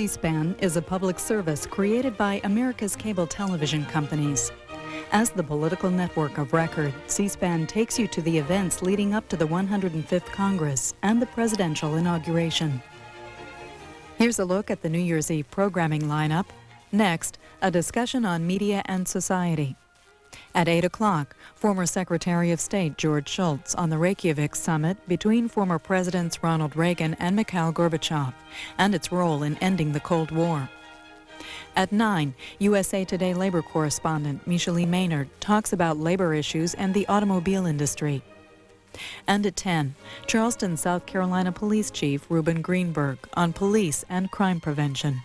C-SPAN is a public service created by America's cable television companies. As the political network of record, C-SPAN takes you to the events leading up to the 105th Congress and the presidential inauguration. Here's a look at the New Year's Eve programming lineup. Next, a discussion on media and society. At 8 o'clock, former Secretary of State George Shultz on the Reykjavik summit between former Presidents Ronald Reagan and Mikhail Gorbachev and its role in ending the Cold War. At 9, USA Today labor correspondent Micheline Maynard talks about labor issues and the automobile industry. And at 10, Charleston, South Carolina Police Chief Reuben Greenberg on police and crime prevention.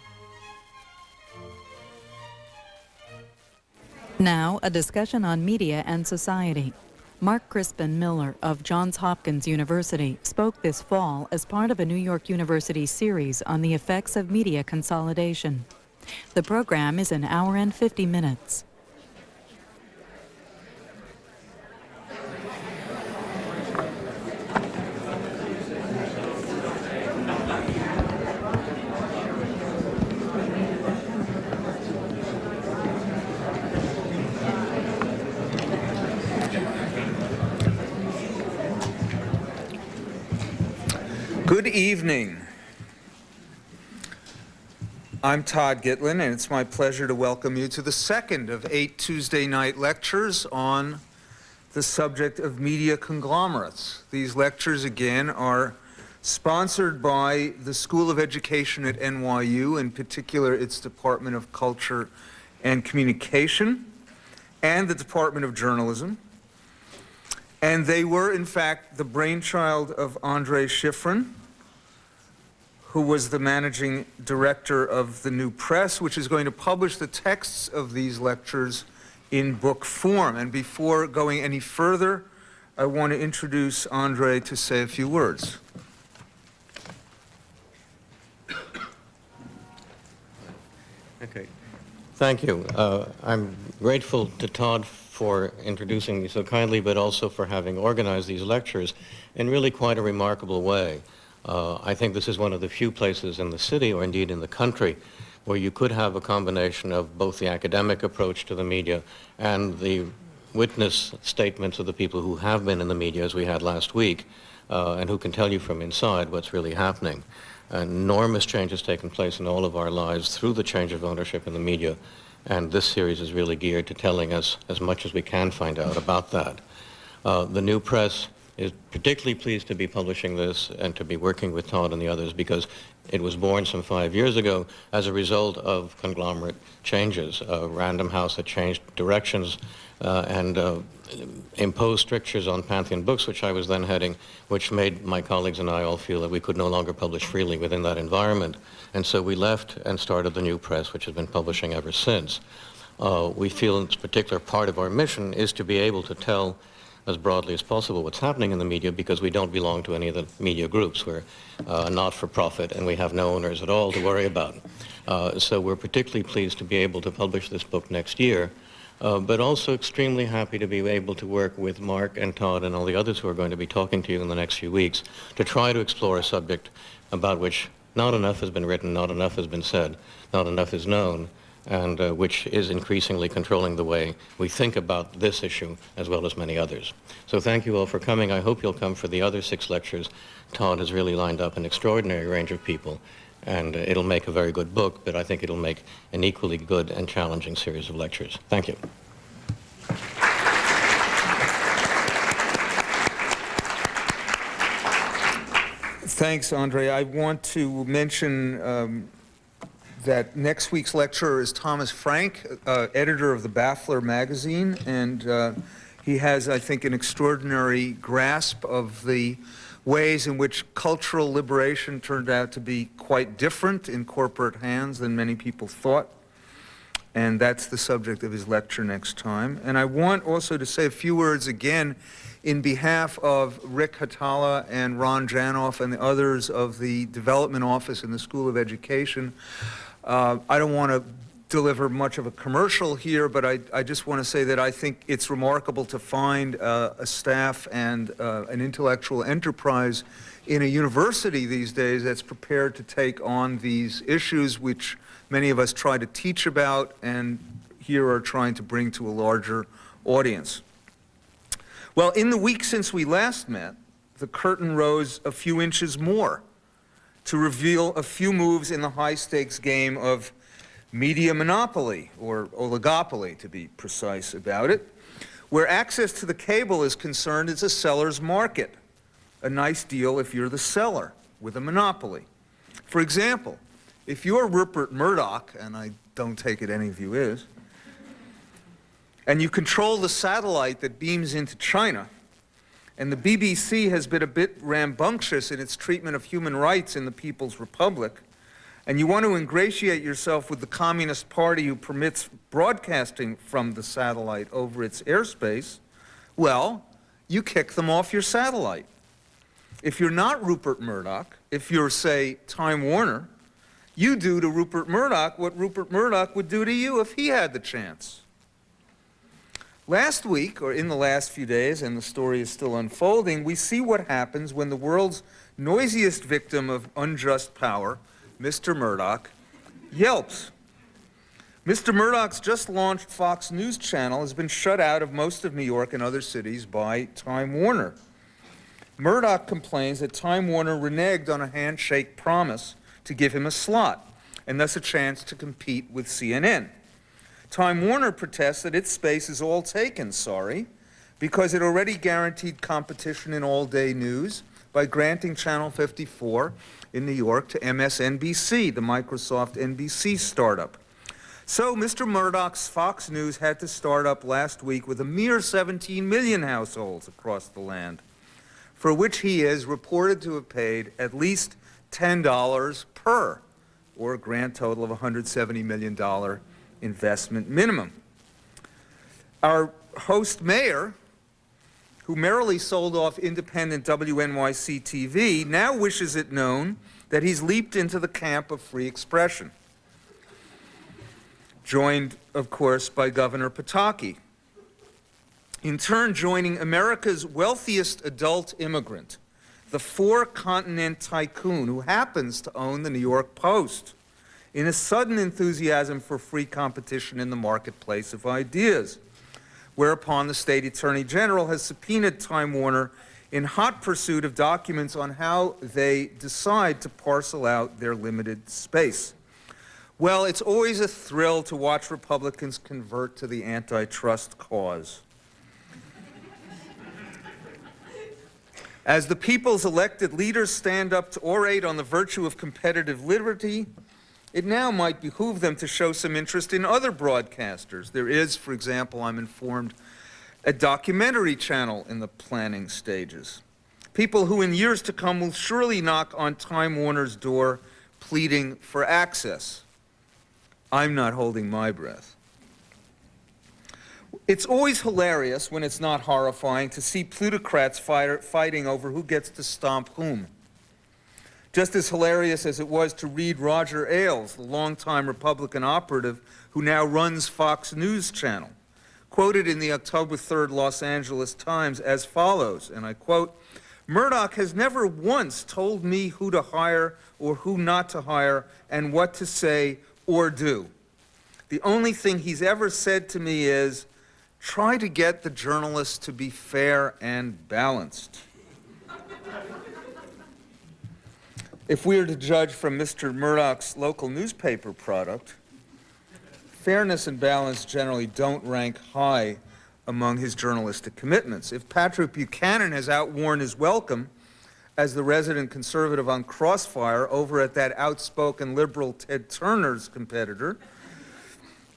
Now, a discussion on media and society. Mark Crispin Miller of Johns Hopkins University spoke this fall as part of a New York University series on the effects of media consolidation. The program is an hour and 50 minutes. Good evening. I'm Todd Gitlin, and it's my pleasure to welcome you to the second of 8 Tuesday night lectures on the subject of media conglomerates. These lectures, again, are sponsored by the School of Education at NYU, in particular its Department of Culture and Communication, and the Department of Journalism. And they were, in fact, the brainchild of Andre Schifrin, who was the managing director of the New Press, which is going to publish the texts of these lectures in book form. And before going any further, I want to introduce Andre to say a few words. Okay. Thank you. I'm grateful to Todd for introducing me so kindly, but also for having organized these lectures in really quite a remarkable way. I think this is one of the few places in the city, or indeed in the country, where you could have a combination of both the academic approach to the media and the witness statements of the people who have been in the media, as we had last week, and who can tell you from inside what's really happening. An enormous change has taken place in all of our lives through the change of ownership in the media, and this series is really geared to telling us as much as we can find out about that. The New Press is particularly pleased to be publishing this and to be working with Todd and the others because it was born some 5 years ago as a result of conglomerate changes. Random House had changed directions and imposed strictures on Pantheon Books, which I was then heading, which made my colleagues and I all feel that we could no longer publish freely within that environment. And so we left and started the New Press, which has been publishing ever since. We feel in particular part of our mission is to be able to tell as broadly as possible what's happening in the media, because we don't belong to any of the media groups. We're not-for-profit, and we have no owners at all to worry about. So we're particularly pleased to be able to publish this book next year, but also extremely happy to be able to work with Mark and Todd and all the others who are going to be talking to you in the next few weeks to try to explore a subject about which not enough has been written, not enough has been said, not enough is known, and which is increasingly controlling the way we think about this issue as well as many others. So thank you all for coming. I hope you'll come for the other 6 lectures. Todd has really lined up an extraordinary range of people, and it'll make a very good book, but I think it'll make an equally good and challenging series of lectures. Thank you. Thanks, Andre. I want to mention that next week's lecturer is Thomas Frank, editor of the Baffler magazine, and he has, I think, an extraordinary grasp of the ways in which cultural liberation turned out to be quite different in corporate hands than many people thought. And that's the subject of his lecture next time. And I want also to say a few words again in behalf of Rick Hatala and Ron Janoff and the others of the Development Office in the School of Education. I don't want to deliver much of a commercial here, but I just want to say that I think it's remarkable to find a staff and an intellectual enterprise in a university these days that's prepared to take on these issues which many of us try to teach about and here are trying to bring to a larger audience. Well, in the week since we last met, the curtain rose a few inches more to reveal a few moves in the high-stakes game of media monopoly, or oligopoly to be precise about it. Where access to the cable is concerned, it's a seller's market. A nice deal if you're the seller with a monopoly. For example, if you're Rupert Murdoch, and I don't take it any of you is, and you control the satellite that beams into China, and the BBC has been a bit rambunctious in its treatment of human rights in the People's Republic, and you want to ingratiate yourself with the Communist Party who permits broadcasting from the satellite over its airspace, well, you kick them off your satellite. If you're not Rupert Murdoch, if you're, say, Time Warner, you do to Rupert Murdoch what Rupert Murdoch would do to you if he had the chance. Last week, or in the last few days, and the story is still unfolding, we see what happens when the world's noisiest victim of unjust power, Mr. Murdoch, yelps. Mr. Murdoch's just launched Fox News channel has been shut out of most of New York and other cities by Time Warner. Murdoch complains that Time Warner reneged on a handshake promise to give him a slot, and thus a chance to compete with CNN. Time Warner protests that its space is all taken, because it already guaranteed competition in all-day news by granting Channel 54 in New York to MSNBC, the Microsoft NBC startup. So Mr. Murdoch's Fox News had to start up last week with a mere 17 million households across the land, for which he is reported to have paid at least $10 per, or a grand total of $170 million investment minimum. Our host mayor, who merrily sold off independent WNYC TV, now wishes it known that he's leaped into the camp of free expression, joined, of course, by Governor Pataki, in turn joining America's wealthiest adult immigrant, the four-continent tycoon who happens to own the New York Post, in a sudden enthusiasm for free competition in the marketplace of ideas, whereupon the state attorney general has subpoenaed Time Warner in hot pursuit of documents on how they decide to parcel out their limited space. Well, it's always a thrill to watch Republicans convert to the antitrust cause. As the people's elected leaders stand up to orate on the virtue of competitive liberty, it now might behoove them to show some interest in other broadcasters. There is, for example, I'm informed, a documentary channel in the planning stages. People who in years to come will surely knock on Time Warner's door pleading for access. I'm not holding my breath. It's always hilarious, when it's not horrifying, to see plutocrats fighting over who gets to stomp whom. Just as hilarious as it was to read Roger Ailes, the longtime Republican operative who now runs Fox News Channel, quoted in the October 3rd Los Angeles Times as follows, and I quote, "Murdoch has never once told me who to hire or who not to hire and what to say or do. The only thing he's ever said to me is, try to get the journalists to be fair and balanced." If we are to judge from Mr. Murdoch's local newspaper product, fairness and balance generally don't rank high among his journalistic commitments. If Patrick Buchanan has outworn his welcome as the resident conservative on Crossfire over at that outspoken liberal Ted Turner's competitor,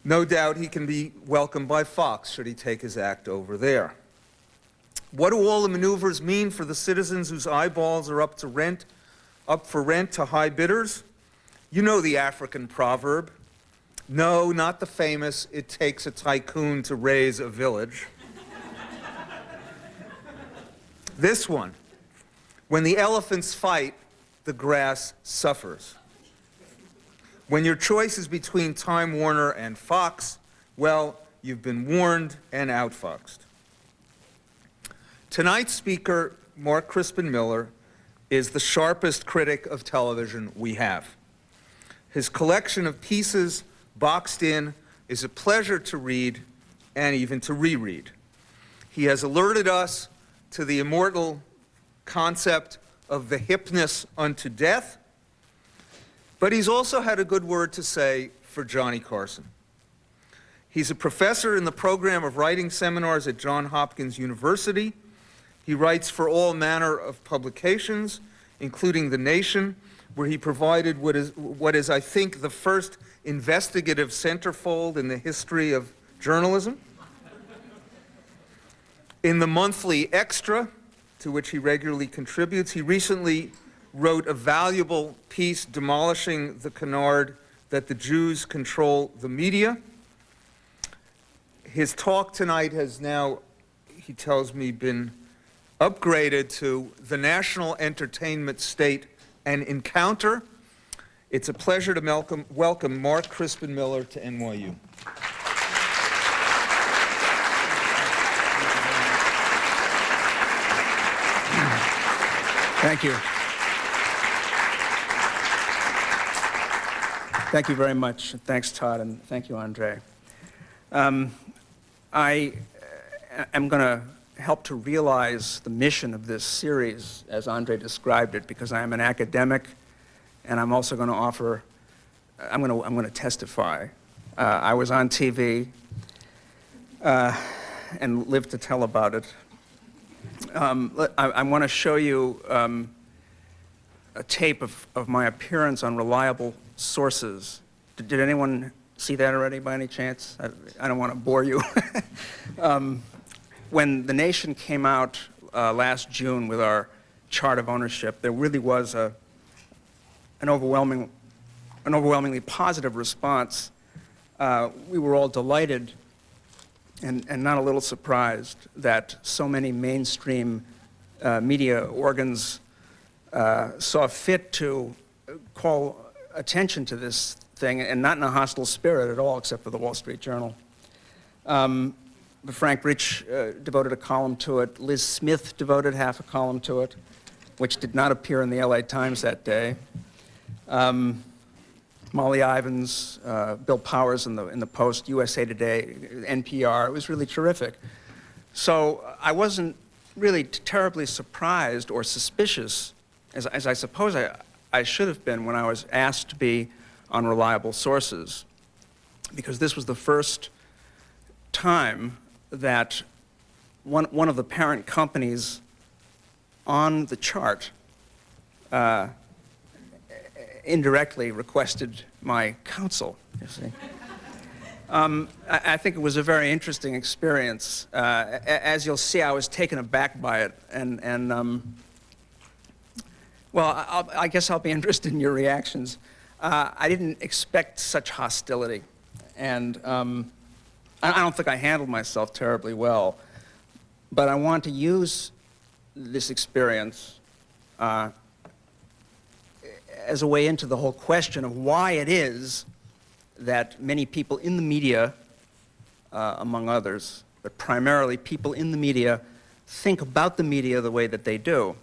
no doubt he can be welcomed by Fox should he take his act over there. What do all the maneuvers mean for the citizens whose eyeballs are up for rent to high bidders? You know the African proverb. No, not the famous, it takes a tycoon to raise a village. This one, when the elephants fight, the grass suffers. When your choice is between Time Warner and Fox, well, you've been warned and outfoxed. Tonight's speaker, Mark Crispin Miller, is the sharpest critic of television we have. His collection of pieces, boxed in, is a pleasure to read and even to reread. He has alerted us to the immortal concept of the hipness unto death, but he's also had a good word to say for Johnny Carson. He's a professor in the program of writing seminars at Johns Hopkins University. He writes for all manner of publications, including The Nation, where he provided what is, I think, the first investigative centerfold in the history of journalism. In the monthly Extra, to which he regularly contributes, he recently wrote a valuable piece demolishing the canard that the Jews control the media. His talk tonight has now, he tells me, been upgraded to the national entertainment state and encounter. It's a pleasure to welcome Mark Crispin Miller to NYU. Thank you. Thank you very much. Thanks, Todd, and thank you, Andre. I am going to help to realize the mission of this series, as Andre described it, because I am an academic, and I'm also going to offer, I'm going to testify. I was on TV and lived to tell about it. I want to show you a tape of my appearance on Reliable Sources. Did anyone see that already by any chance? I don't want to bore you. When The Nation came out last June with our chart of ownership, there really was an overwhelmingly positive response. We were all delighted and not a little surprised that so many mainstream media organs saw fit to call attention to this thing, and not in a hostile spirit at all, except for the Wall Street Journal. Frank Rich devoted a column to it. Liz Smith devoted half a column to it, which did not appear in the LA Times that day. Molly Ivins, Bill Powers in the Post, USA Today, NPR. It was really terrific. So I wasn't really terribly surprised or suspicious, as I suppose I should have been when I was asked to be on Reliable Sources, because this was the first time that one of the parent companies on the chart indirectly requested my counsel, you see. I think it was a very interesting experience. As you'll see, I was taken aback by it, and well, I guess I'll be interested in your reactions. I didn't expect such hostility, and I don't think I handled myself terribly well, but I want to use this experience as a way into the whole question of why it is that many people in the media, among others, but primarily people in the media, think about the media the way that they do.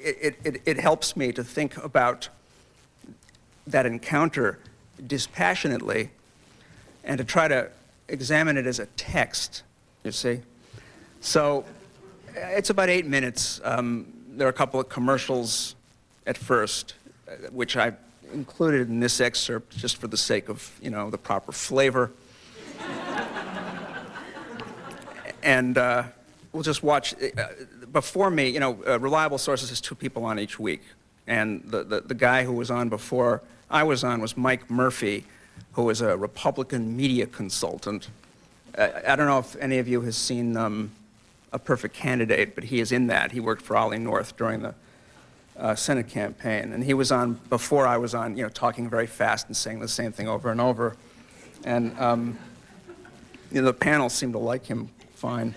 It helps me to think about that encounter dispassionately and to try to examine it as a text, you see. So it's about 8 minutes. There are a couple of commercials at first, which I included in this excerpt just for the sake of, the proper flavor. And we'll just watch. Before me, Reliable Sources has 2 people on each week. And the guy who was on before I was on was Mike Murphy, who was a Republican media consultant. I don't know if any of you has seen A Perfect Candidate, but he is in that. He worked for Ollie North during the Senate campaign. And he was on before I was on, talking very fast and saying the same thing over and over. And the panel seemed to like him fine.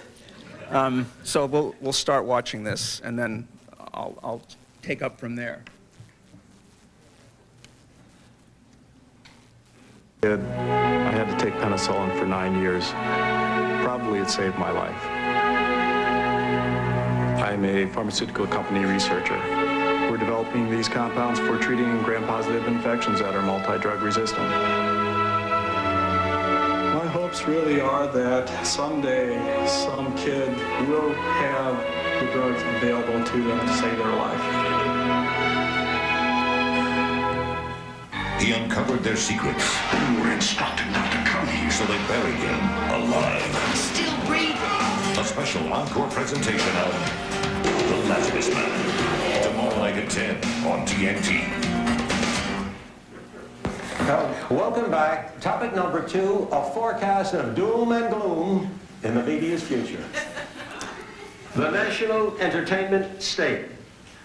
So we'll start watching this, and then I'll take up from there. I had to take penicillin for 9 years. Probably it saved my life. I'm a pharmaceutical company researcher. We're developing these compounds for treating gram-positive infections that are multi-drug resistant. My hopes really are that someday some kid will have the drugs available to them to save their life. He uncovered their secrets. You were instructed not to come here. So they buried him alive. Still breathing. A special encore presentation of The Lazarus Man. Tomorrow night at 10 on TNT. Welcome back. Topic number 2, a forecast of doom and gloom in the media's future. The national entertainment state.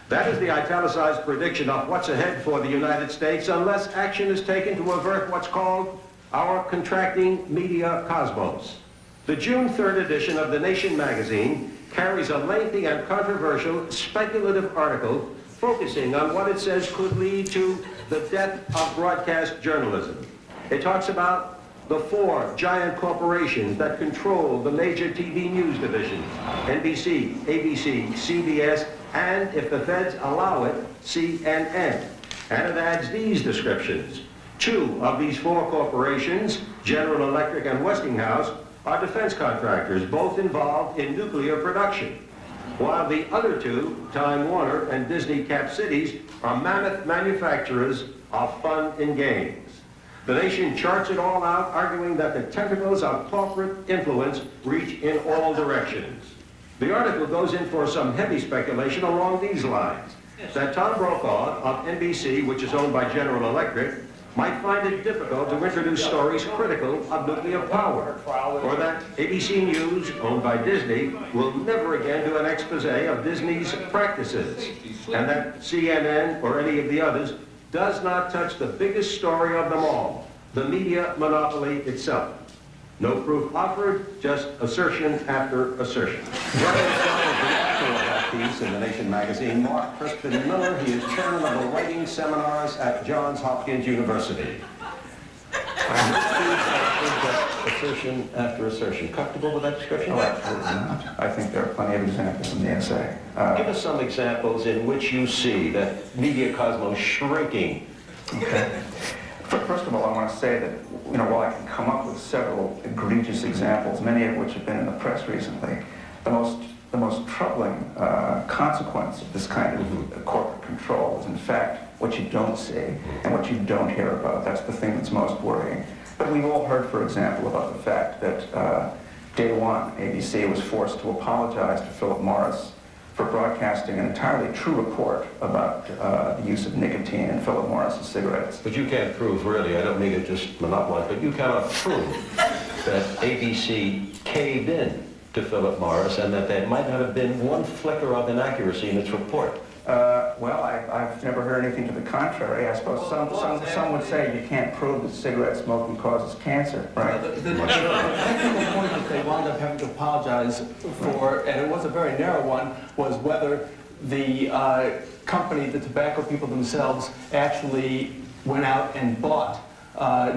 That is the italicized prediction of what's ahead for the United States unless action is taken to avert what's called our contracting media cosmos. The June 3rd edition of The Nation magazine carries a lengthy and controversial speculative article focusing on what it says could lead to the death of broadcast journalism. It talks about the 4 giant corporations that control the major TV news divisions, NBC, ABC, CBS, and, if the feds allow it, CNN. And it adds these descriptions. 2 of these 4 corporations, General Electric and Westinghouse, are defense contractors, both involved in nuclear production. While the other 2, Time Warner and Disney Cap Cities, are mammoth manufacturers of fun and games. The Nation charts it all out, arguing that the tentacles of corporate influence reach in all directions. The article goes in for some heavy speculation along these lines, that Tom Brokaw of NBC, which is owned by General Electric, might find it difficult to introduce stories critical of nuclear power, or that ABC News, owned by Disney, will never again do an expose of Disney's practices, and that CNN or any of the others does not touch the biggest story of them all, the media monopoly itself. No proof offered, just assertion after assertion. Piece in The Nation magazine, Mark Crispin Miller. He is chairman of the writing seminars at Johns Hopkins University. Assertion after assertion. Comfortable with that description? Oh, absolutely not. I think there are plenty of examples in the essay. Give us some examples in which you see that media cosmos shrinking. Okay. First of all, I want to say that, while I can come up with several egregious examples, many of which have been in the press recently, the most troubling consequence of this kind of corporate control is, in fact, what you don't see and what you don't hear about. That's the thing that's most worrying. But we've all heard, for example, about the fact that day one, ABC was forced to apologize to Philip Morris for broadcasting an entirely true report about the use of nicotine in Philip Morris's cigarettes. But you can't prove, really, I don't mean to just monopolize, but you cannot prove that ABC caved in to Philip Morris and that there might not have been one flicker of inaccuracy in its report. Well, I've never heard anything to the contrary. I suppose some would say you can't prove that cigarette smoking causes cancer, right? The technical point that they wound up having to apologize for, and it was a very narrow one, was whether the company, the tobacco people themselves, actually went out and bought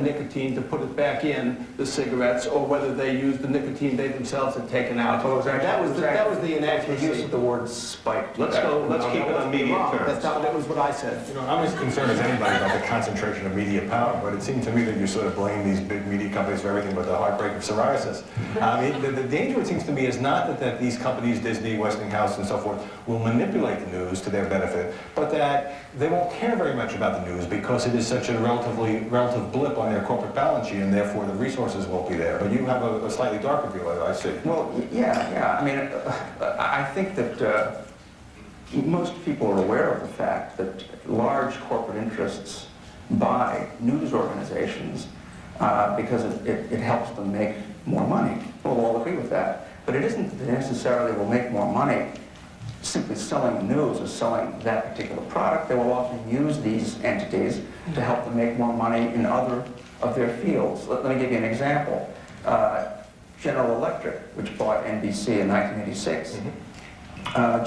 nicotine to put it back in the cigarettes, or whether they used the nicotine they themselves had taken out. That was the inaccuracy. The use of the word spiked. Let's keep it on media terms. That was what I said. I'm as concerned as anybody about the concentration of media power, but it seemed to me that you sort of blame these big media companies for everything but the heartbreak of psoriasis. I mean, the danger, it seems to me, is not that these companies, Disney, Westinghouse, and so forth, will manipulate the news to their benefit, but that they won't care very much about the news because it is such a relative blip on their corporate balance sheet, and therefore the resources won't be there. But you have a slightly darker view, I see. Well, yeah. I mean, I think that most people are aware of the fact that large corporate interests buy news organizations because it helps them make more money. We'll all agree with that. But it isn't that they necessarily will make more money simply selling the news or selling that particular product. They will often use these entities to help them make more money in other of their fields. Let me give you an example. General Electric, which bought NBC in 1986.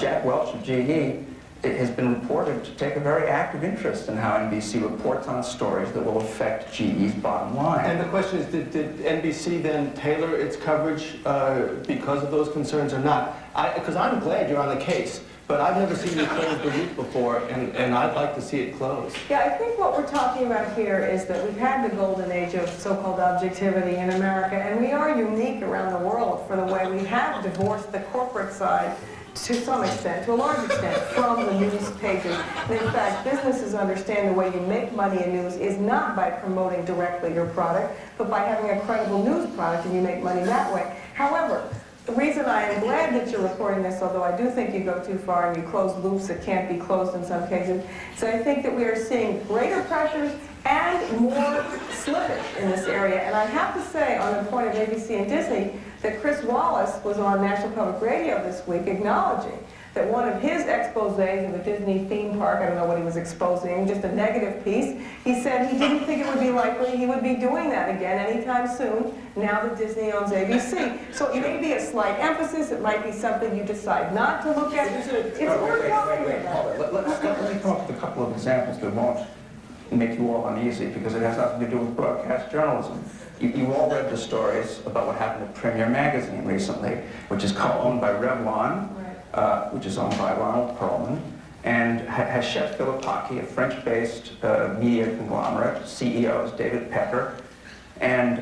Jack Welch of GE it has been reported to take a very active interest in how NBC reports on stories that will affect GE's bottom line. And the question is, did NBC then tailor its coverage because of those concerns or not? Because I'm glad you're on the case, but I've never seen you close the loop before, and I'd like to see it closed. Yeah, I think what we're talking about here is that we've had the golden age of so-called objectivity in America, and we are unique around the world for the way we have divorced the corporate side to some extent, to a large extent, from the news pages. And in fact, businesses understand the way you make money in news is not by promoting directly your product, but by having a credible news product, and you make money that way. However, the reason I am glad that you're reporting this, although I do think you go too far and you close loops that can't be closed in some cases, is I think that we are seeing greater pressures and more slippage in this area. And I have to say, on the point of ABC and Disney, that Chris Wallace was on National Public Radio this week acknowledging that one of his exposés of a Disney theme park, I don't know what he was exposing, just a negative piece, he said he didn't think it would be likely he would be doing that again anytime soon, now that Disney owns ABC. So it may be a slight emphasis, it might be something you decide not to look at. It's worth talking about. Let me come up with a couple of examples that won't make you all uneasy, because it has nothing to do with broadcast journalism. You all read the stories about what happened at Premier Magazine recently, which is owned by Revlon, which is owned by Ronald Perlman, and has Chef Philippaki, a French-based media conglomerate. CEO is David Pepper, and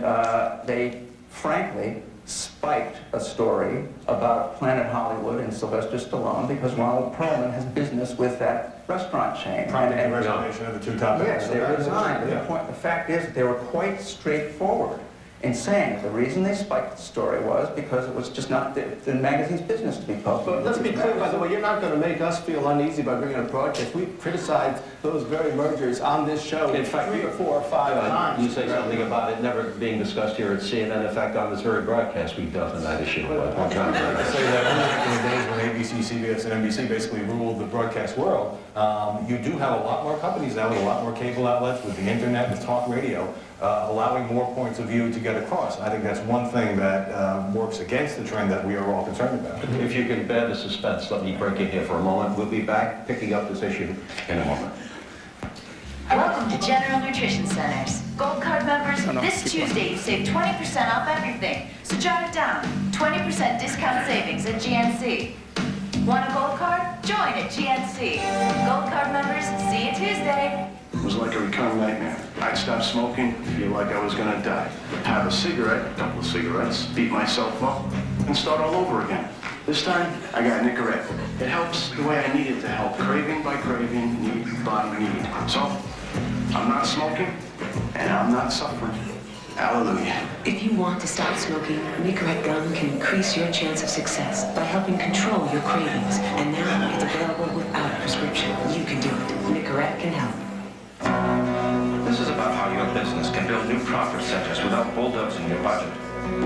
they, frankly, spiked a story about Planet Hollywood and Sylvester Stallone because Ronald Perlman has business with that restaurant chain. And resignation of the two top Yes, they resigned. The fact is that they were quite straightforward in saying that the reason they spiked the story was because it was just not the magazine's business to be posted. But let's be clear, by the way, you're not going to make us feel uneasy by bringing up broadcast. We've criticized those very mergers on this show in fact 3 or 4 or 5 times. You say something about it never being discussed here at CNN. In fact, on this very broadcast, we've dealt with that issue. I say that back in the days when ABC, CBS, and NBC basically ruled the broadcast world, you do have a lot more companies now with a lot more cable outlets, with the internet, with talk radio, allowing more points of view to get across. I think that's one thing that works against the trend that we are all concerned about. If you can bear the suspense, let me break in here for a moment. We'll be back picking up this issue in a moment. Welcome to General Nutrition Centers. Gold Card members, this Tuesday you save 20% off everything. So jot it down. 20% discount savings at GNC. Want a Gold Card? Join at GNC. Gold Card members, see you Tuesday. It was like a recurring nightmare. I'd stop smoking, feel like I was gonna die. Have a cigarette, a couple of cigarettes, beat myself up, and start all over again. This time, I got Nicorette. It helps the way I need it to help, craving by craving, need by need. So, I'm not smoking, and I'm not suffering. Hallelujah. If you want to stop smoking, Nicorette gum can increase your chance of success by helping control your cravings. And now it's available without a prescription. You can do it. Nicorette can help. This is about how your business can build new profit centers without bulldozing your budget.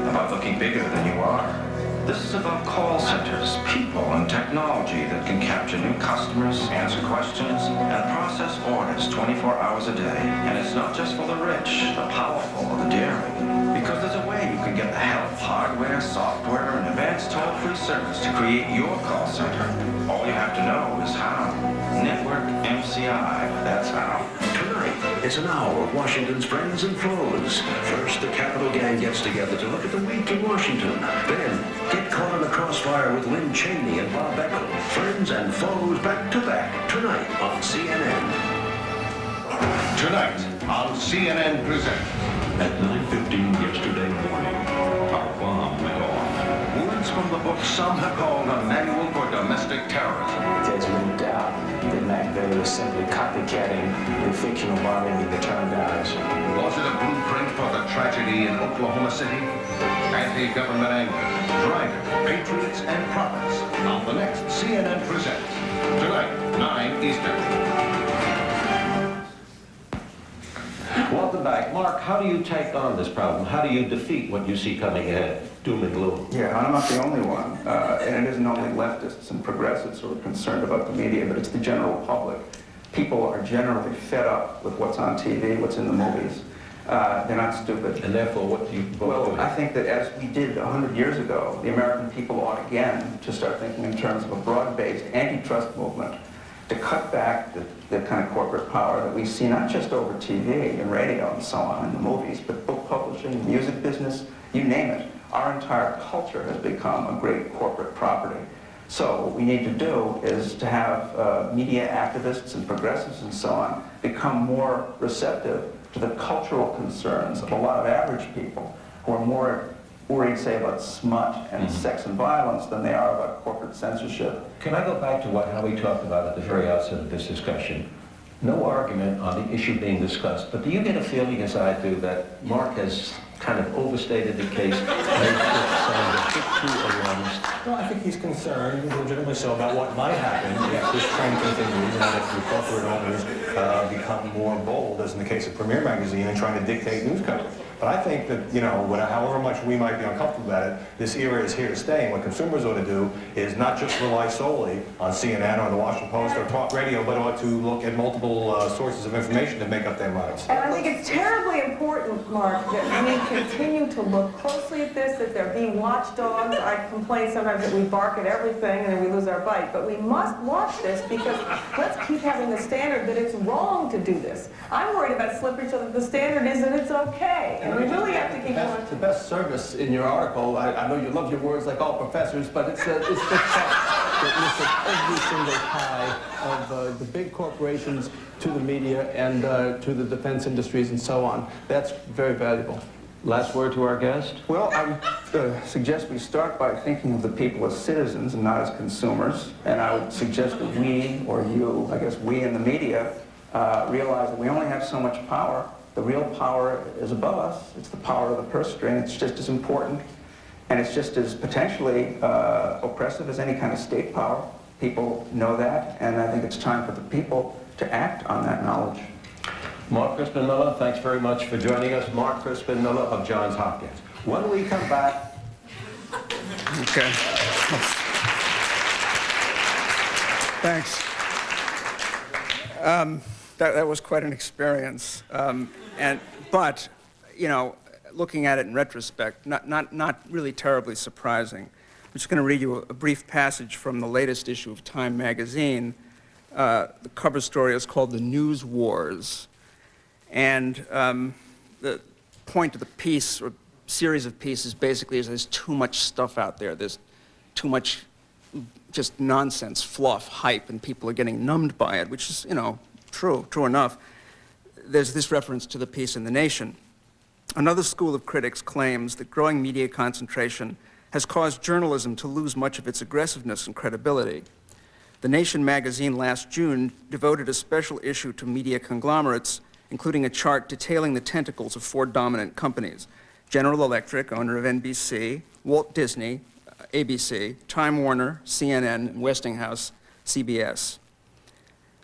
About looking bigger than you are. This is about call centers, people, and technology that can capture new customers, answer questions, and process orders 24 hours a day. And it's not just for the rich, the powerful, or the daring. Because there's a way you can get the help, hardware, software, and advanced toll-free service to create your call center. All you have to know is how. Network MCI, that's how. Tonight, it's an hour of Washington's friends and foes. First, the Capitol Gang gets together to look at the week in Washington. Then, get caught in the crossfire with Lynn Cheney and Bob Beckel. Friends and foes back to back tonight on CNN. Tonight, on CNN Presents. At 9:15 yesterday morning, a bomb went off. Words from the book some have called a manual for domestic terrorism. There's no doubt that Machiavelli was simply copycatting the fictional bombing of the Turnedowns. Was it a blueprint for the tragedy in Oklahoma City? Anti-government anger, driving patriots and prophets on the next CNN Presents. Tonight, 9 Eastern. Welcome back. Mark, how do you take on this problem? How do you defeat what you see coming ahead? Doom and gloom. Yeah, I'm not the only one. And it isn't only leftists and progressives who are concerned about the media, but it's the general public. People are generally fed up with what's on TV, what's in the movies. They're not stupid. And therefore, what do you both do? I think that as we did 100 years ago, the American people ought again to start thinking in terms of a broad-based antitrust movement to cut back the kind of corporate power that we see not just over TV and radio and so on in the movies, but book publishing, music business, you name it. Our entire culture has become a great corporate property. So what we need to do is to have media activists and progressives and so on become more receptive to the cultural concerns of a lot of average people who are more worried, say, about smut and sex and violence than they are about corporate censorship. Can I go back to what Howie talked about at the very outset of this discussion? No argument on the issue being discussed, but do you get a feeling, as I do, that Mark has kind of overstated the case, made it too alarmist? No, I think he's concerned, legitimately so, about what might happen if this trend continues and if the corporate owners become more bold, as in the case of Premier Magazine, and trying to dictate news coverage. But I think that, you know, however much we might be uncomfortable about it, this era is here to stay, and what consumers ought to do is not just rely solely on CNN or the Washington Post or talk radio, but ought to look at multiple sources of information to make up their minds. And I think it's terribly important, Mark, that we continue to look closely at this, that there be watchdogs. I complain sometimes that we bark at everything and then we lose our bite, but we must watch this because let's keep having the standard that it's wrong to do this. I'm worried about slippery so that the standard is that it's okay. And we really have to keep going. The best service in your article, I know you love your words like all professors, but it's the fact that lists every single tie of the big corporations to the media and to the defense industries and so on. That's very valuable. Last word to our guest? Well, I would suggest we start by thinking of the people as citizens and not as consumers. And I would suggest that we, or you, I guess we in the media, realize that we only have so much power. The real power is above us. It's the power of the purse string. It's just as important, and it's just as potentially oppressive as any kind of state power. People know that, and I think it's time for the people to act on that knowledge. Mark Crispin Miller, thanks very much for joining us. Mark Crispin Miller of Johns Hopkins. When we come back... Okay. Thanks. That was quite an experience. But, you know, looking at it in retrospect, not really terribly surprising. I'm just going to read you a brief passage from the latest issue of Time magazine. The cover story is called The News Wars. And the point of the piece, or series of pieces, basically is there's too much stuff out there. There's too much just nonsense, fluff, hype, and people are getting numbed by it, which is, you know, true enough. There's this reference to the piece in The Nation. Another school of critics claims that growing media concentration has caused journalism to lose much of its aggressiveness and credibility. The Nation magazine last June devoted a special issue to media conglomerates, including a chart detailing the tentacles of 4 dominant companies: General Electric, owner of NBC, Walt Disney, ABC, Time Warner, CNN, and Westinghouse, CBS.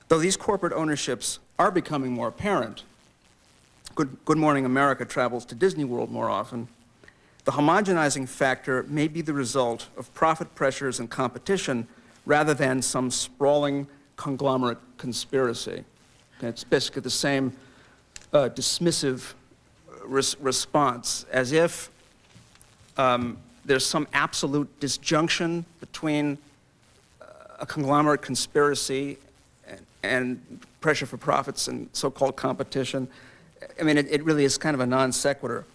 Though these corporate ownerships are becoming more apparent, Good Morning America travels to Disney World more often, the homogenizing factor may be the result of profit pressures and competition rather than some sprawling conglomerate conspiracy. And it's basically the same dismissive response, as if there's some absolute disjunction between a conglomerate conspiracy and pressure for profits and so-called competition. I mean, it really is kind of a non sequitur.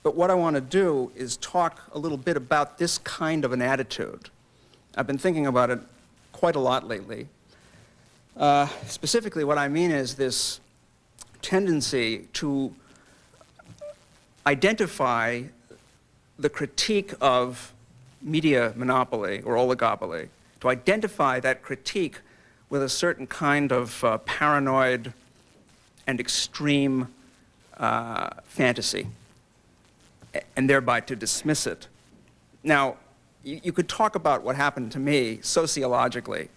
But what I want to do is talk a little bit about this kind of an attitude. I've been thinking about it quite a lot lately. Specifically, what I mean is this tendency to identify the critique of media monopoly or oligopoly, to identify that critique with a certain kind of paranoid and extreme fantasy, and thereby to dismiss it. Now, you could talk about what happened to me sociologically,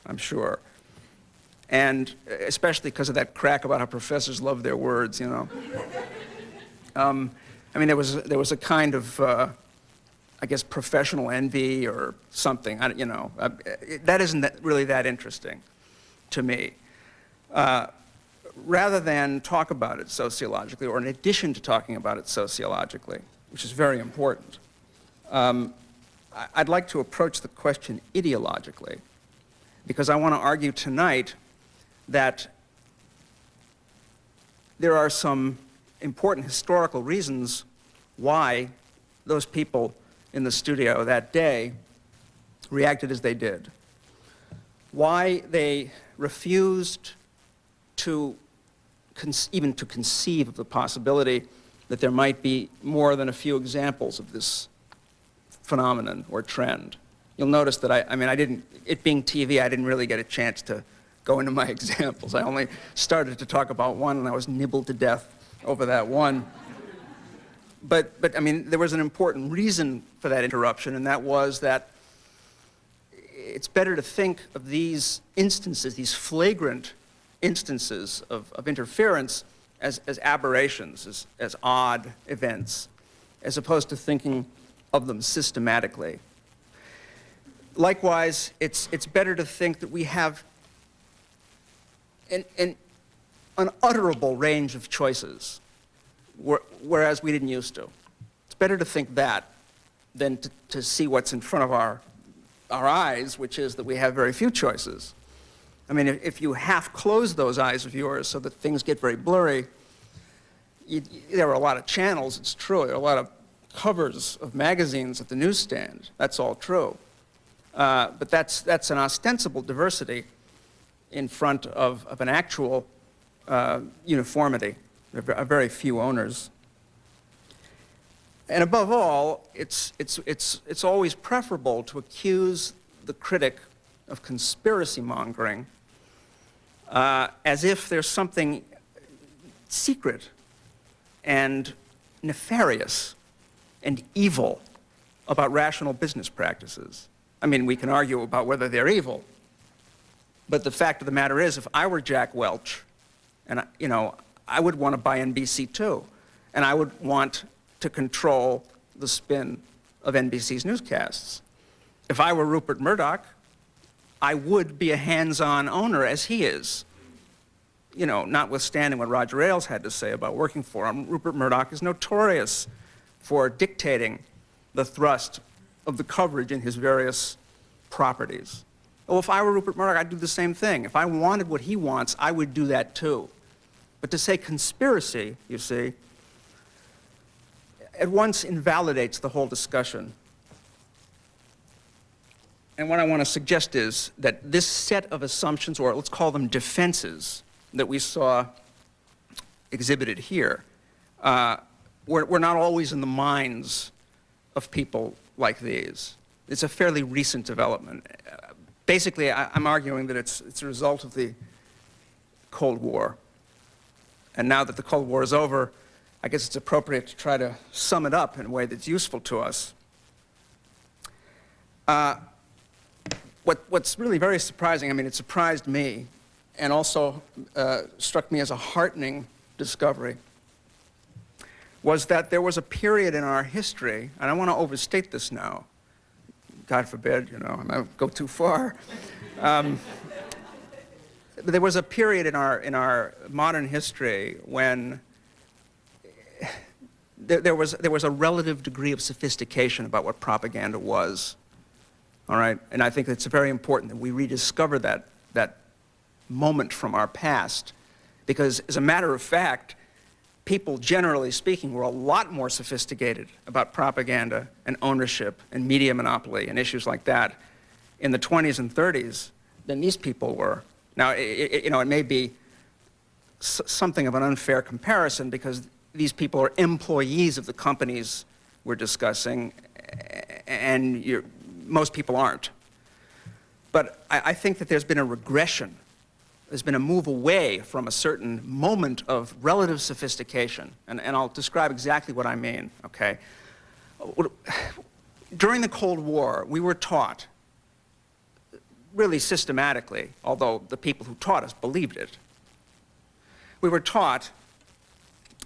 I'm sure, and especially because of that crack about how professors love their words, you know. I mean, there was a kind of, I guess, professional envy or something. You know, that isn't really that interesting to me. Rather than talk about it sociologically, or in addition to talking about it sociologically, which is very important, I'd like to approach the question ideologically. because I want to argue tonight that there are some important historical reasons why those people in the studio that day reacted as they did. Why they refused to even to conceive of the possibility that there might be more than a few examples of this phenomenon or trend. You'll notice that it being TV, I didn't really get a chance to go into my examples. I only started to talk about one, and I was nibbled to death over that one. But I mean, there was an important reason for that interruption, and that was that it's better to think of these instances, these flagrant instances of interference as aberrations, as odd events, as opposed to thinking of them systematically. Likewise, it's better to think that we have an unutterable range of choices, whereas we didn't used to. It's better to think that than to see what's in front of our eyes, which is that we have very few choices. I mean, if you half close those eyes of yours so that things get very blurry, there are a lot of channels, it's true. There are a lot of covers of magazines at the newsstand. That's all true. But that's an ostensible diversity in front of an actual uniformity. There are very few owners. And above all, it's always preferable to accuse the critic of conspiracy mongering as if there's something secret and nefarious and evil about rational business practices. I mean, we can argue about whether they're evil, but the fact of the matter is, if I were Jack Welch, and I would want to buy NBC too, and I would want to control the spin of NBC's newscasts. If I were Rupert Murdoch, I would be a hands-on owner as he is. Notwithstanding what Roger Ailes had to say about working for him, Rupert Murdoch is notorious for dictating the thrust of the coverage in his various properties. Well, if I were Rupert Murdoch, I'd do the same thing. If I wanted what he wants, I would do that too. But to say conspiracy, you see, at once invalidates the whole discussion. And what I want to suggest is that this set of assumptions, or let's call them defenses, that we saw exhibited here, were not always in the minds of people like these. It's a fairly recent development. Basically, I'm arguing that it's a result of the Cold War. And now that the Cold War is over, I guess it's appropriate to try to sum it up in a way that's useful to us. What's really very surprising, I mean, it surprised me, and also struck me as a heartening discovery, was that there was a period in our history, and I want to overstate this now, God forbid, I might go too far. But there was a period in our modern history when there was a relative degree of sophistication about what propaganda was. All right, and I think it's very important that we rediscover that moment from our past, because as a matter of fact, people, generally speaking, were a lot more sophisticated about propaganda and ownership and media monopoly and issues like that in the 20s and 30s than these people were. Now, it may be something of an unfair comparison because these people are employees of the companies we're discussing, and most people aren't. But I think that there's been a regression. There's been a move away from a certain moment of relative sophistication, and I'll describe exactly what I mean, okay? During the Cold War, we were taught, really systematically, although the people who taught us believed it, we were taught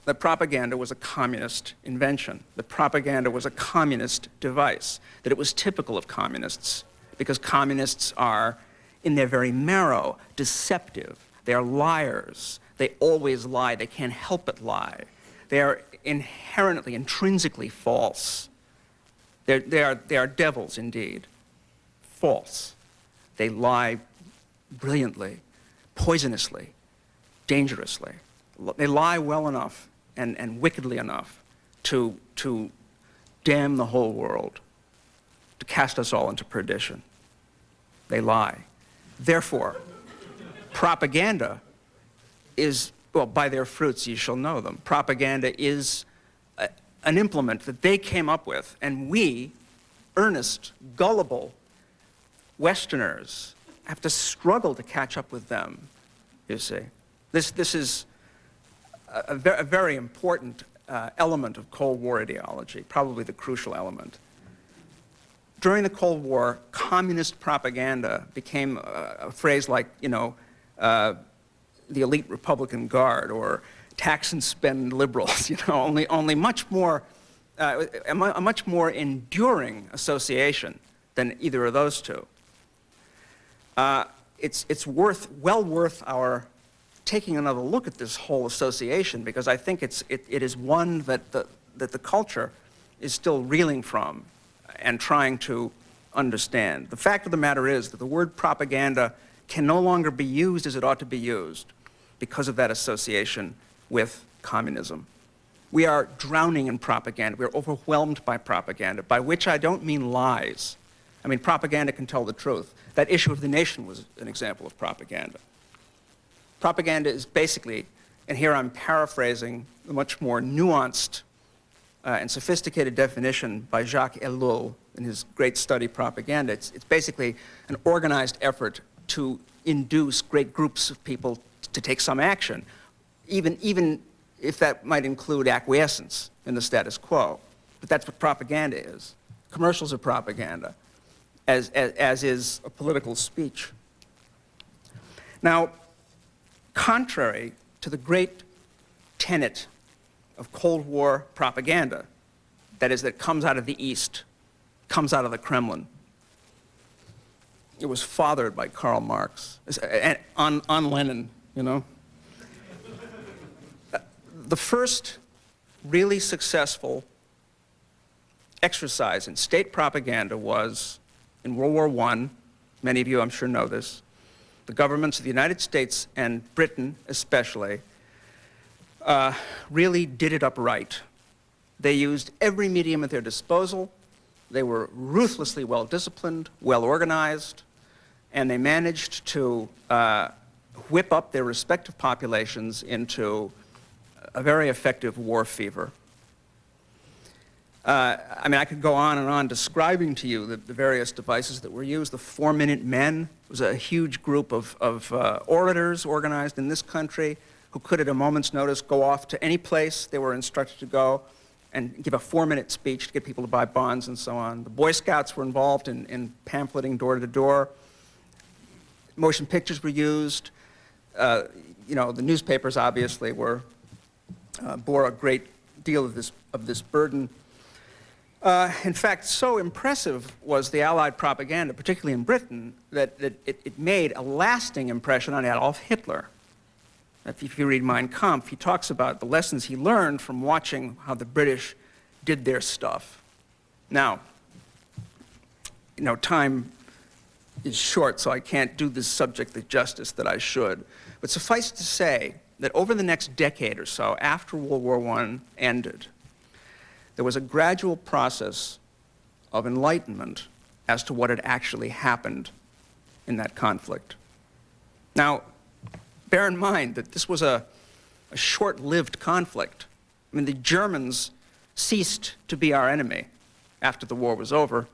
that propaganda was a communist invention, that propaganda was a communist device, that it was typical of communists, because communists are, in their very marrow, deceptive. They are liars. They always lie. They can't help but lie. They are inherently, intrinsically false. They are devils indeed. False. They lie brilliantly, poisonously, dangerously. They lie well enough and wickedly enough to damn the whole world, to cast us all into perdition. They lie. Therefore, propaganda is, well, by their fruits ye shall know them. Propaganda is an implement that they came up with, and we, earnest, gullible Westerners, have to struggle to catch up with them, you see. This is a very important element of Cold War ideology, probably the crucial element. During the Cold War, communist propaganda became a phrase like, the elite Republican Guard or tax and spend liberals, only much more, a much more enduring association than either of those two. It's well worth our taking another look at this whole association, because I think it is one that the culture is still reeling from and trying to understand. The fact of the matter is that the word propaganda can no longer be used as it ought to be used because of that association with communism. We are drowning in propaganda. We are overwhelmed by propaganda, by which I don't mean lies. I mean, propaganda can tell the truth. That Issue of the Nation was an example of propaganda. Propaganda is basically, and here I'm paraphrasing a much more nuanced and sophisticated definition by Jacques Ellul in his great study, Propaganda. It's basically an organized effort to induce great groups of people to take some action, even if that might include acquiescence in the status quo. But that's what propaganda is. Commercials are propaganda, as is a political speech. Now, contrary to the great tenet of Cold War propaganda, that is, that comes out of the East, comes out of the Kremlin. It was fathered by Karl Marx, on Lenin, The first really successful exercise in state propaganda was in World War I. Many of you, I'm sure, know this. The governments of the United States and Britain especially really did it up right. They used every medium at their disposal. They were ruthlessly well-disciplined, well-organized, and they managed to whip up their respective populations into a very effective war fever. I mean, I could go on and on describing to you the various devices that were used. The 4-Minute Men was a huge group of orators organized in this country who could, at a moment's notice, go off to any place they were instructed to go and give a 4-minute speech to get people to buy bonds and so on. The Boy Scouts were involved in pamphleting door to door. Motion pictures were used. The newspapers obviously bore a great deal of this burden. In fact, so impressive was the Allied propaganda, particularly in Britain, that it made a lasting impression on Adolf Hitler. If you read Mein Kampf, he talks about the lessons he learned from watching how the British did their stuff. Now, time is short, so I can't do this subject the justice that I should. But suffice to say that over the next decade or so, after World War I ended, there was a gradual process of enlightenment as to what had actually happened in that conflict. Now, bear in mind that this was a short-lived conflict. I mean, the Germans ceased to be our enemy after the war was over.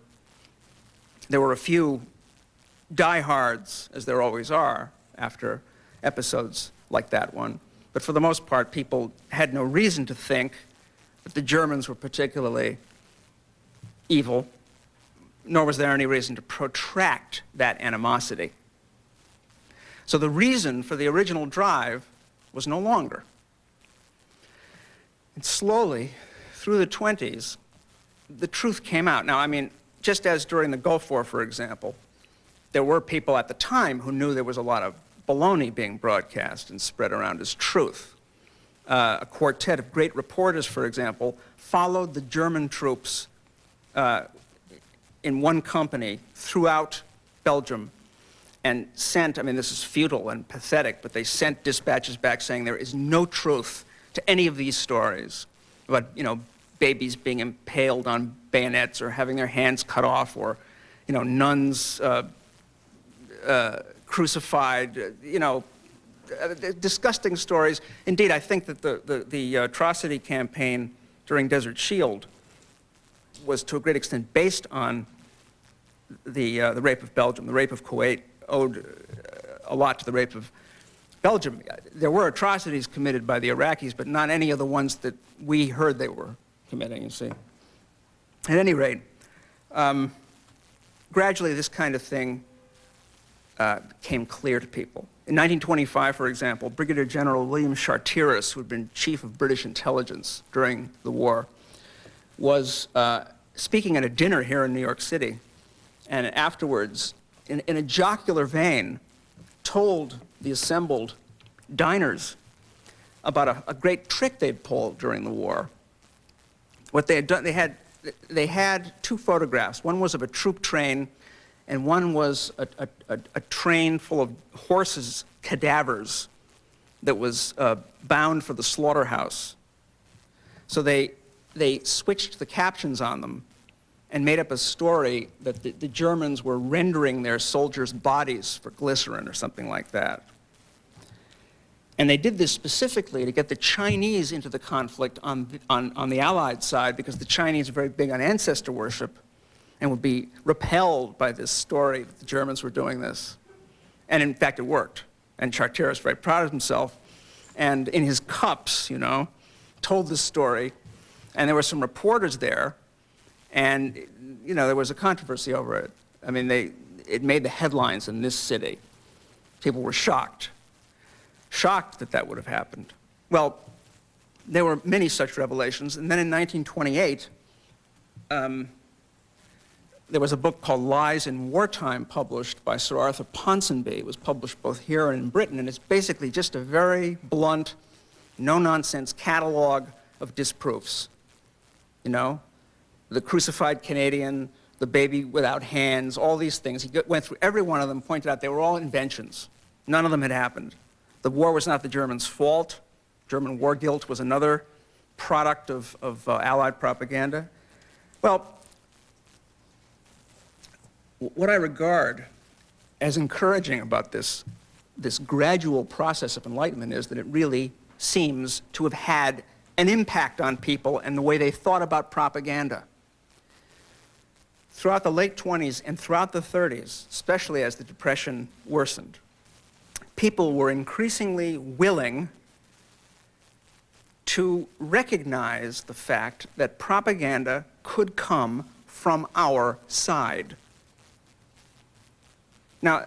There were a few diehards, as there always are, after episodes like that one. But for the most part, people had no reason to think that the Germans were particularly evil, nor was there any reason to protract that animosity. So the reason for the original drive was no longer. And slowly, through the 20s, the truth came out. Now, I mean, just as during the Gulf War, for example, there were people at the time who knew there was a lot of baloney being broadcast and spread around as truth. A quartet of great reporters, for example, followed the German troops in one company throughout Belgium and sent, I mean, this is futile and pathetic, but they sent dispatches back saying there is no truth to any of these stories about, babies being impaled on bayonets or having their hands cut off, or, nuns crucified, disgusting stories. Indeed, I think that the atrocity campaign during Desert Shield was to a great extent based on the rape of Belgium. The rape of Kuwait owed a lot to the rape of Belgium. There were atrocities committed by the Iraqis, but not any of the ones that we heard they were committing, you see. At any rate, gradually this kind of thing became clear to people. In 1925, for example, Brigadier General William Charteris, who had been chief of British intelligence during the war, was speaking at a dinner here in New York City, and afterwards, in a jocular vein, told the assembled diners about a great trick they'd pulled during the war. What they had done, they had two photographs. One was of a troop train, and one was a train full of horses' cadavers that was bound for the slaughterhouse. So they switched the captions on them and made up a story that the Germans were rendering their soldiers' bodies for glycerin or something like that. And they did this specifically to get the Chinese into the conflict on the Allied side, because the Chinese are very big on ancestor worship and would be repelled by this story that the Germans were doing this. And in fact, it worked. And Charteris was very proud of himself. And in his cups, told this story. And there were some reporters there. And, there was a controversy over it. I mean, it made the headlines in this city. People were shocked that that would have happened. Well, there were many such revelations. And then in 1928, there was a book called Lies in Wartime published by Sir Arthur Ponsonby. It was published both here and in Britain, and it's basically just a very blunt, no-nonsense catalog of disproofs. The crucified Canadian, the baby without hands, all these things. He went through every one of them, pointed out they were all inventions. None of them had happened. The war was not the Germans' fault. German war guilt was another product of Allied propaganda. Well, what I regard as encouraging about this gradual process of enlightenment is that it really seems to have had an impact on people and the way they thought about propaganda. Throughout the late 20s and throughout the 30s, especially as the Depression worsened, people were increasingly willing to recognize the fact that propaganda could come from our side. Now,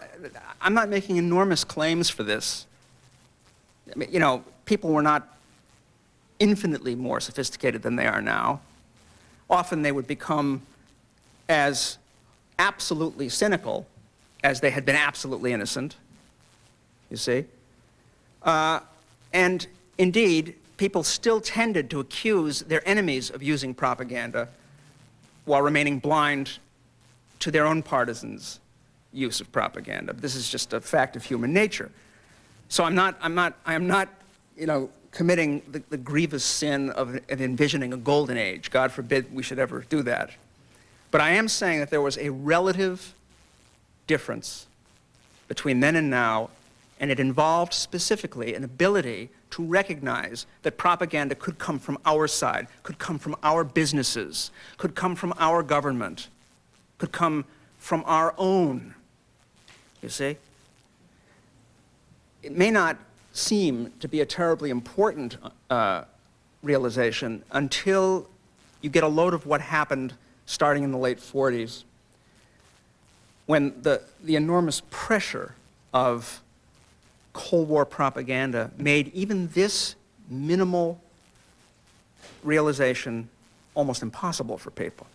I'm not making enormous claims for this. I mean, people were not infinitely more sophisticated than they are now. Often they would become as absolutely cynical as they had been absolutely innocent, you see. And indeed, people still tended to accuse their enemies of using propaganda while remaining blind to their own partisans' use of propaganda. This is just a fact of human nature. So I am not, committing the grievous sin of envisioning a golden age. God forbid we should ever do that. But I am saying that there was a relative difference between then and now, and it involved specifically an ability to recognize that propaganda could come from our side, could come from our businesses, could come from our government, could come from our own. You see? It may not seem to be a terribly important realization until you get a load of what happened starting in the late 40s, when the enormous pressure of Cold War propaganda made even this minimal realization almost impossible for people.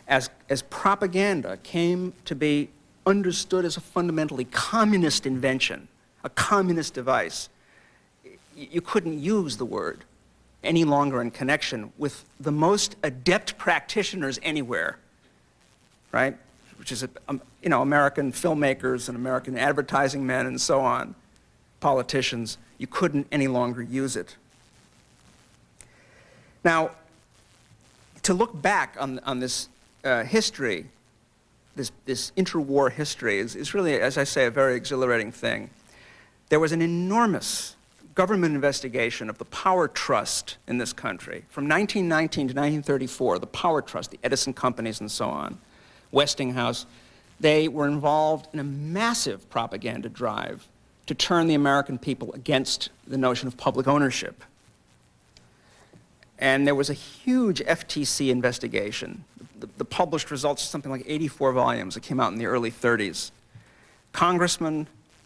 As propaganda came to be understood as a fundamentally communist invention, a communist device, you couldn't use the word any longer in connection with the most adept practitioners anywhere, right? which is, American filmmakers and American advertising men and so on, politicians, you couldn't any longer use it. Now, to look back on this history, this interwar history, is really, as I say, a very exhilarating thing. There was an enormous government investigation of the power trust in this country. From 1919 to 1934, the power trust, the Edison companies and so on, Westinghouse, they were involved in a massive propaganda drive to turn the American people against the notion of public ownership. And there was a huge FTC investigation. The published results are something like 84 volumes that came out in the early 30s.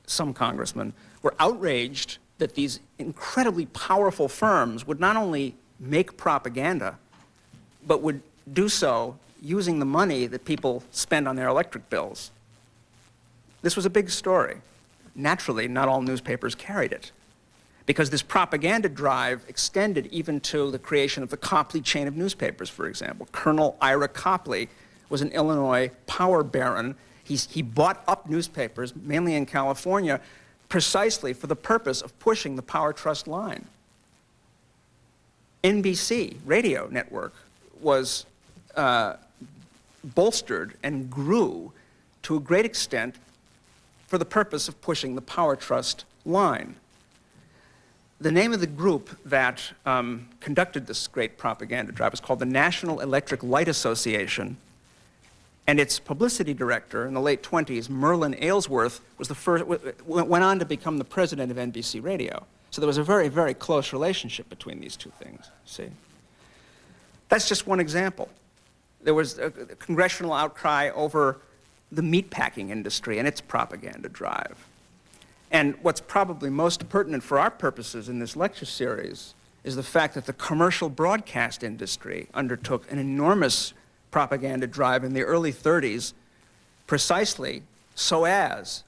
Some congressmen, were outraged that these incredibly powerful firms would not only make propaganda, but would do so using the money that people spend on their electric bills. This was a big story. Naturally, not all newspapers carried it, because this propaganda drive extended even to the creation of the Copley chain of newspapers, for example. Colonel Ira Copley was an Illinois power baron. He bought up newspapers, mainly in California, precisely for the purpose of pushing the power trust line. NBC radio network was bolstered and grew to a great extent for the purpose of pushing the power trust line. The name of the group that conducted this great propaganda drive was called the National Electric Light Association, and its publicity director in the late 20s, Merlin Aylesworth, was the first, went on to become the president of NBC Radio. So there was a very, very close relationship between these two things, see? That's just one example. There was a congressional outcry over the meatpacking industry and its propaganda drive. And what's probably most pertinent for our purposes in this lecture series is the fact that the commercial broadcast industry undertook an enormous propaganda drive in the early 30s precisely so as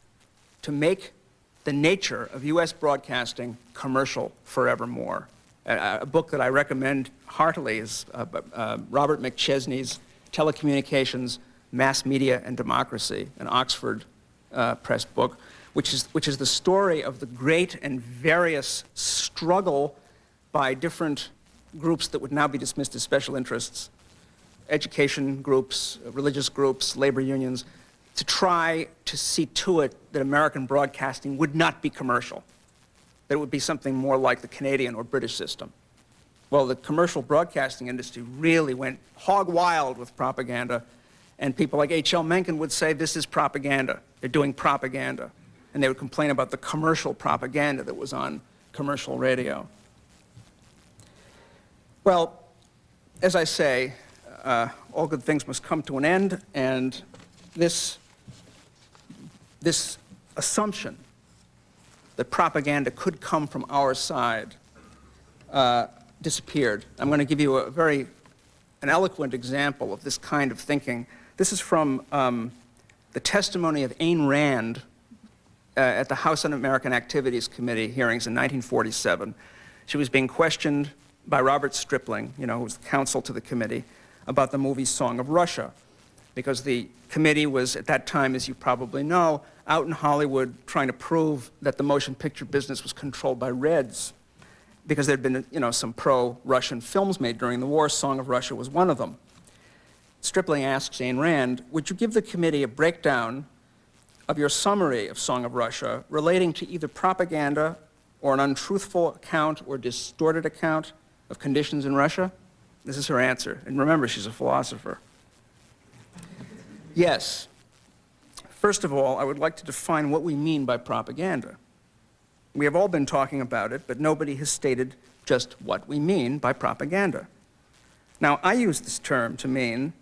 to make the nature of U.S. broadcasting commercial forevermore. A book that I recommend heartily is Robert McChesney's Telecommunications, Mass Media and Democracy, an Oxford press book, which is the story of the great and various struggle by different groups that would now be dismissed as special interests, education groups, religious groups, labor unions, to try to see to it that American broadcasting would not be commercial, that it would be something more like the Canadian or British system. Well, the commercial broadcasting industry really went hog wild with propaganda, and people like H.L. Mencken would say, this is propaganda. They're doing propaganda. And they would complain about the commercial propaganda that was on commercial radio. Well, as I say, all good things must come to an end, and this assumption that propaganda could come from our side disappeared. I'm going to give you an eloquent example of this kind of thinking. This is from the testimony of Ayn Rand at the House Un-American Activities Committee hearings in 1947. She was being questioned by Robert Stripling, who was counsel to the committee, about the movie Song of Russia, because the committee was, at that time, as you probably know, out in Hollywood trying to prove that the motion picture business was controlled by Reds, because there had been, some pro-Russian films made during the war. Song of Russia was one of them. Stripling asks Ayn Rand, would you give the committee a breakdown of your summary of Song of Russia relating to either propaganda or an untruthful account or distorted account of conditions in Russia? This is her answer. And remember, she's a philosopher. Yes. First of all, I would like to define what we mean by propaganda. We have all been talking about it, but nobody has stated just what we mean by propaganda. Now, I use this term to mean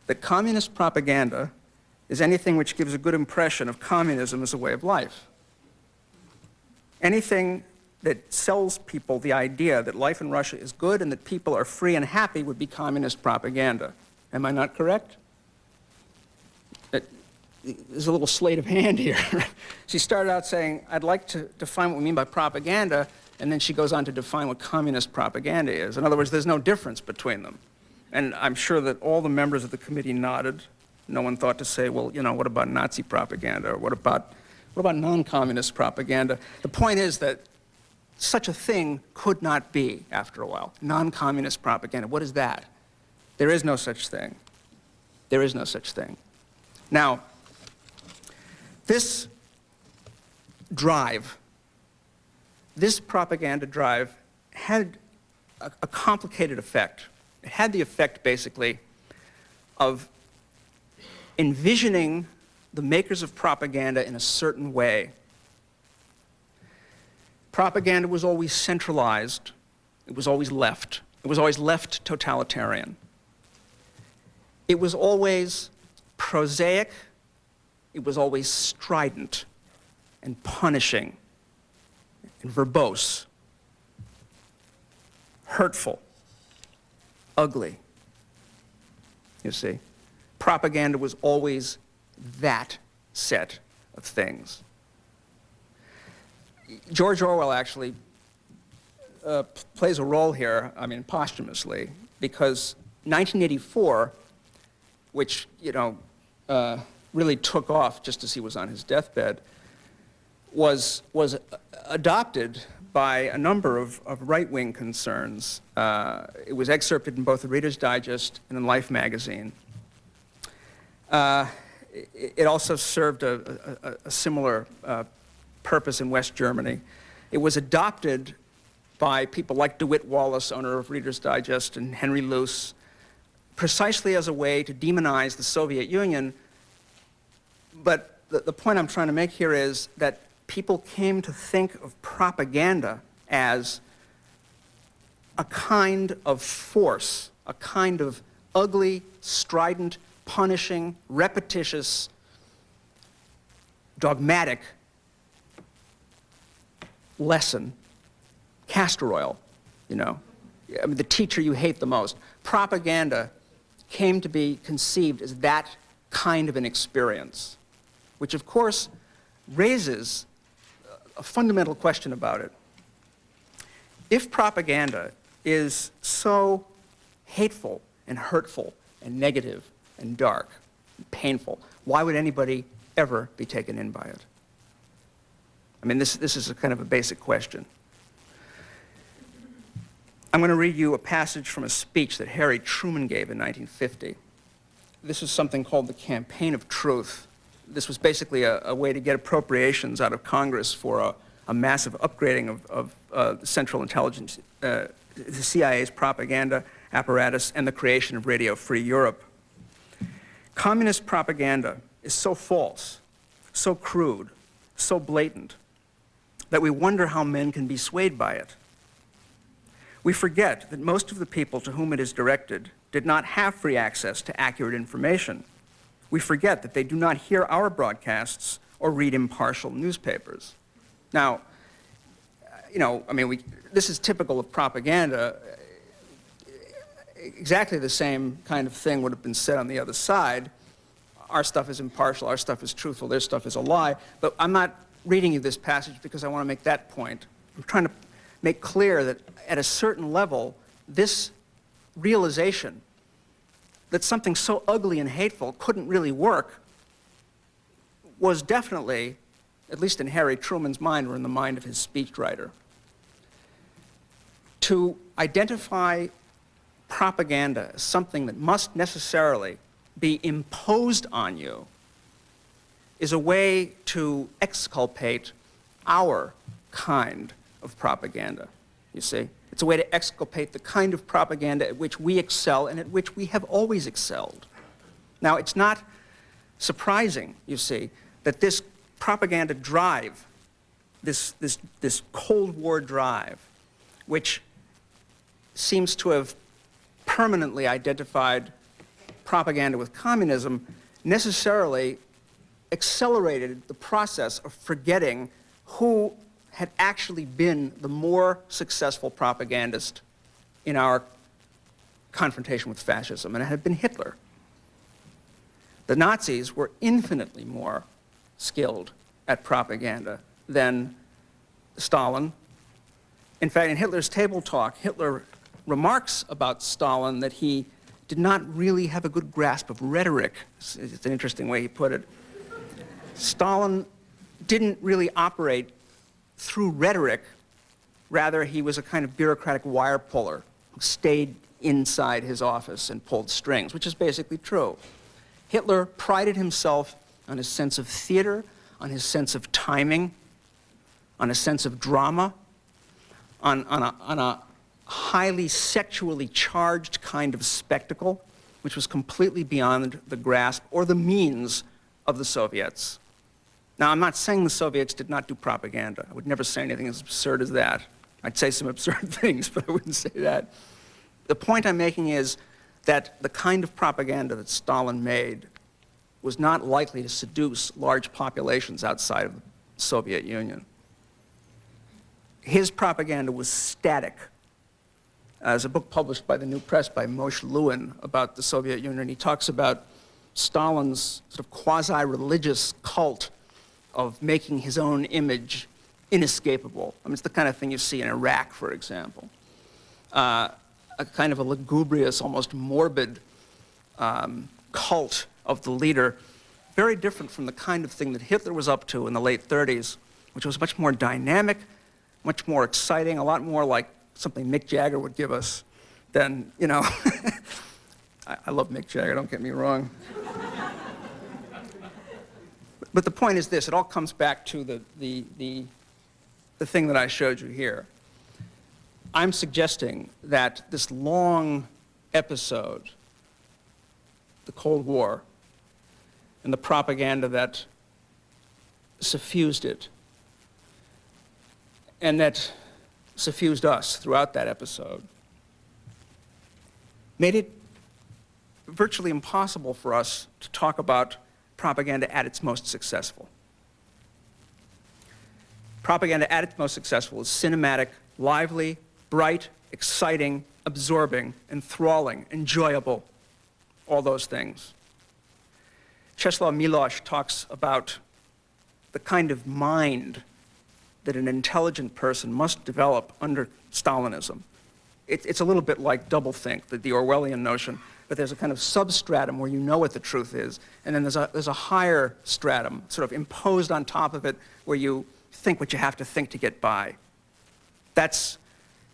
that communist propaganda is anything which gives a good impression of communism as a way of life. Anything that sells people the idea that life in Russia is good and that people are free and happy would be communist propaganda. Am I not correct? There's a little sleight of hand here. She started out saying, I'd like to define what we mean by propaganda, and then she goes on to define what communist propaganda is. In other words, there's no difference between them. And I'm sure that all the members of the committee nodded. No one thought to say, well, what about Nazi propaganda? Or what about non-communist propaganda? The point is that such a thing could not be, after a while. Non-communist propaganda, what is that? There is no such thing. There is no such thing. Now, this drive, this propaganda drive had a complicated effect. It had the effect, basically, of envisioning the makers of propaganda in a certain way. Propaganda was always centralized. It was always left. It was always left totalitarian. It was always prosaic. It was always strident and punishing and verbose, hurtful, ugly. You see, propaganda was always that set of things. George Orwell actually plays a role here, posthumously, because 1984, which, really took off just as he was on his deathbed, was adopted by a number of right-wing concerns. It was excerpted in both the Reader's Digest and in Life magazine. It also served a similar purpose in West Germany. It was adopted by people like DeWitt Wallace, owner of Reader's Digest, and Henry Luce, precisely as a way to demonize the Soviet Union. But the point I'm trying to make here is that people came to think of propaganda as a kind of force, a kind of ugly, strident, punishing, repetitious, dogmatic lesson, castor oil, the teacher you hate the most. Propaganda came to be conceived as that kind of an experience, which of course raises a fundamental question about it. If propaganda is so hateful and hurtful and negative and dark and painful, why would anybody ever be taken in by it? This is a kind of a basic question. I'm going to read you a passage from a speech that Harry Truman gave in 1950. This is something called the Campaign of Truth. This was basically a way to get appropriations out of Congress for a massive upgrading of Central Intelligence, the CIA's propaganda apparatus, and the creation of Radio Free Europe. Communist propaganda is so false, so crude, so blatant, that we wonder how men can be swayed by it. We forget that most of the people to whom it is directed did not have free access to accurate information. We forget that they do not hear our broadcasts or read impartial newspapers. Now, this is typical of propaganda. Exactly the same kind of thing would have been said on the other side. Our stuff is impartial, our stuff is truthful, their stuff is a lie. But I'm not reading you this passage because I want to make that point. I'm trying to make clear that at a certain level, this realization that something so ugly and hateful couldn't really work was definitely, at least in Harry Truman's mind or in the mind of his speechwriter. To identify propaganda as something that must necessarily be imposed on you is a way to exculpate our kind of propaganda, you see. It's a way to exculpate the kind of propaganda at which we excel and at which we have always excelled. Now, it's not surprising, you see, that this propaganda drive, this Cold War drive, which seems to have permanently identified propaganda with communism, necessarily accelerated the process of forgetting who had actually been the more successful propagandist in our confrontation with fascism, and it had been Hitler. The Nazis were infinitely more skilled at propaganda than Stalin. In fact, in Hitler's table talk, Hitler remarks about Stalin that he did not really have a good grasp of rhetoric. It's an interesting way he put it. Stalin didn't really operate through rhetoric. Rather, he was a kind of bureaucratic wire puller who stayed inside his office and pulled strings, which is basically true. Hitler prided himself on his sense of theater, on his sense of timing, on a sense of drama, on a highly sexually charged kind of spectacle, which was completely beyond the grasp or the means of the Soviets. Now, I'm not saying the Soviets did not do propaganda. I would never say anything as absurd as that. I'd say some absurd things, but I wouldn't say that. The point I'm making is that the kind of propaganda that Stalin made was not likely to seduce large populations outside of the Soviet Union. His propaganda was static. There's a book published by the New Press by Moshe Lewin about the Soviet Union. He talks about Stalin's sort of quasi-religious cult of making his own image inescapable. I mean, it's the kind of thing you see in Iraq, for example. A kind of a lugubrious, almost morbid cult of the leader, very different from the kind of thing that Hitler was up to in the late 30s, which was much more dynamic, much more exciting, a lot more like something Mick Jagger would give us than, you know, I love Mick Jagger, don't get me wrong. But the point is this, it all comes back to the thing that I showed you here. I'm suggesting that this long episode, the Cold War, and the propaganda that suffused it, and that suffused us throughout that episode, made it virtually impossible for us to talk about propaganda at its most successful. Propaganda at its most successful is cinematic, lively, bright, exciting, absorbing, enthralling, enjoyable, all those things. Czeslaw Milosz talks about the kind of mind that an intelligent person must develop under Stalinism. It's a little bit like doublethink, the Orwellian notion, but there's a kind of substratum where you know what the truth is, and then there's a higher stratum sort of imposed on top of it where you think what you have to think to get by. That's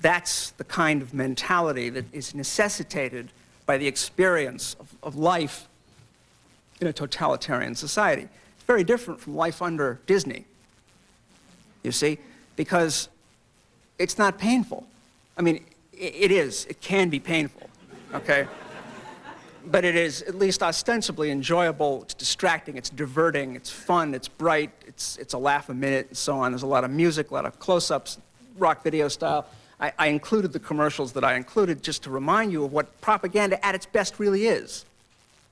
the kind of mentality that is necessitated by the experience of life in a totalitarian society. It's very different from life under Disney, you see, because it's not painful. I mean, it can be painful, okay? But it is at least ostensibly enjoyable, it's distracting, it's diverting, it's fun, it's bright, it's a laugh a minute, and so on. There's a lot of music, a lot of close-ups, rock video style. I included the commercials that I included just to remind you of what propaganda at its best really is.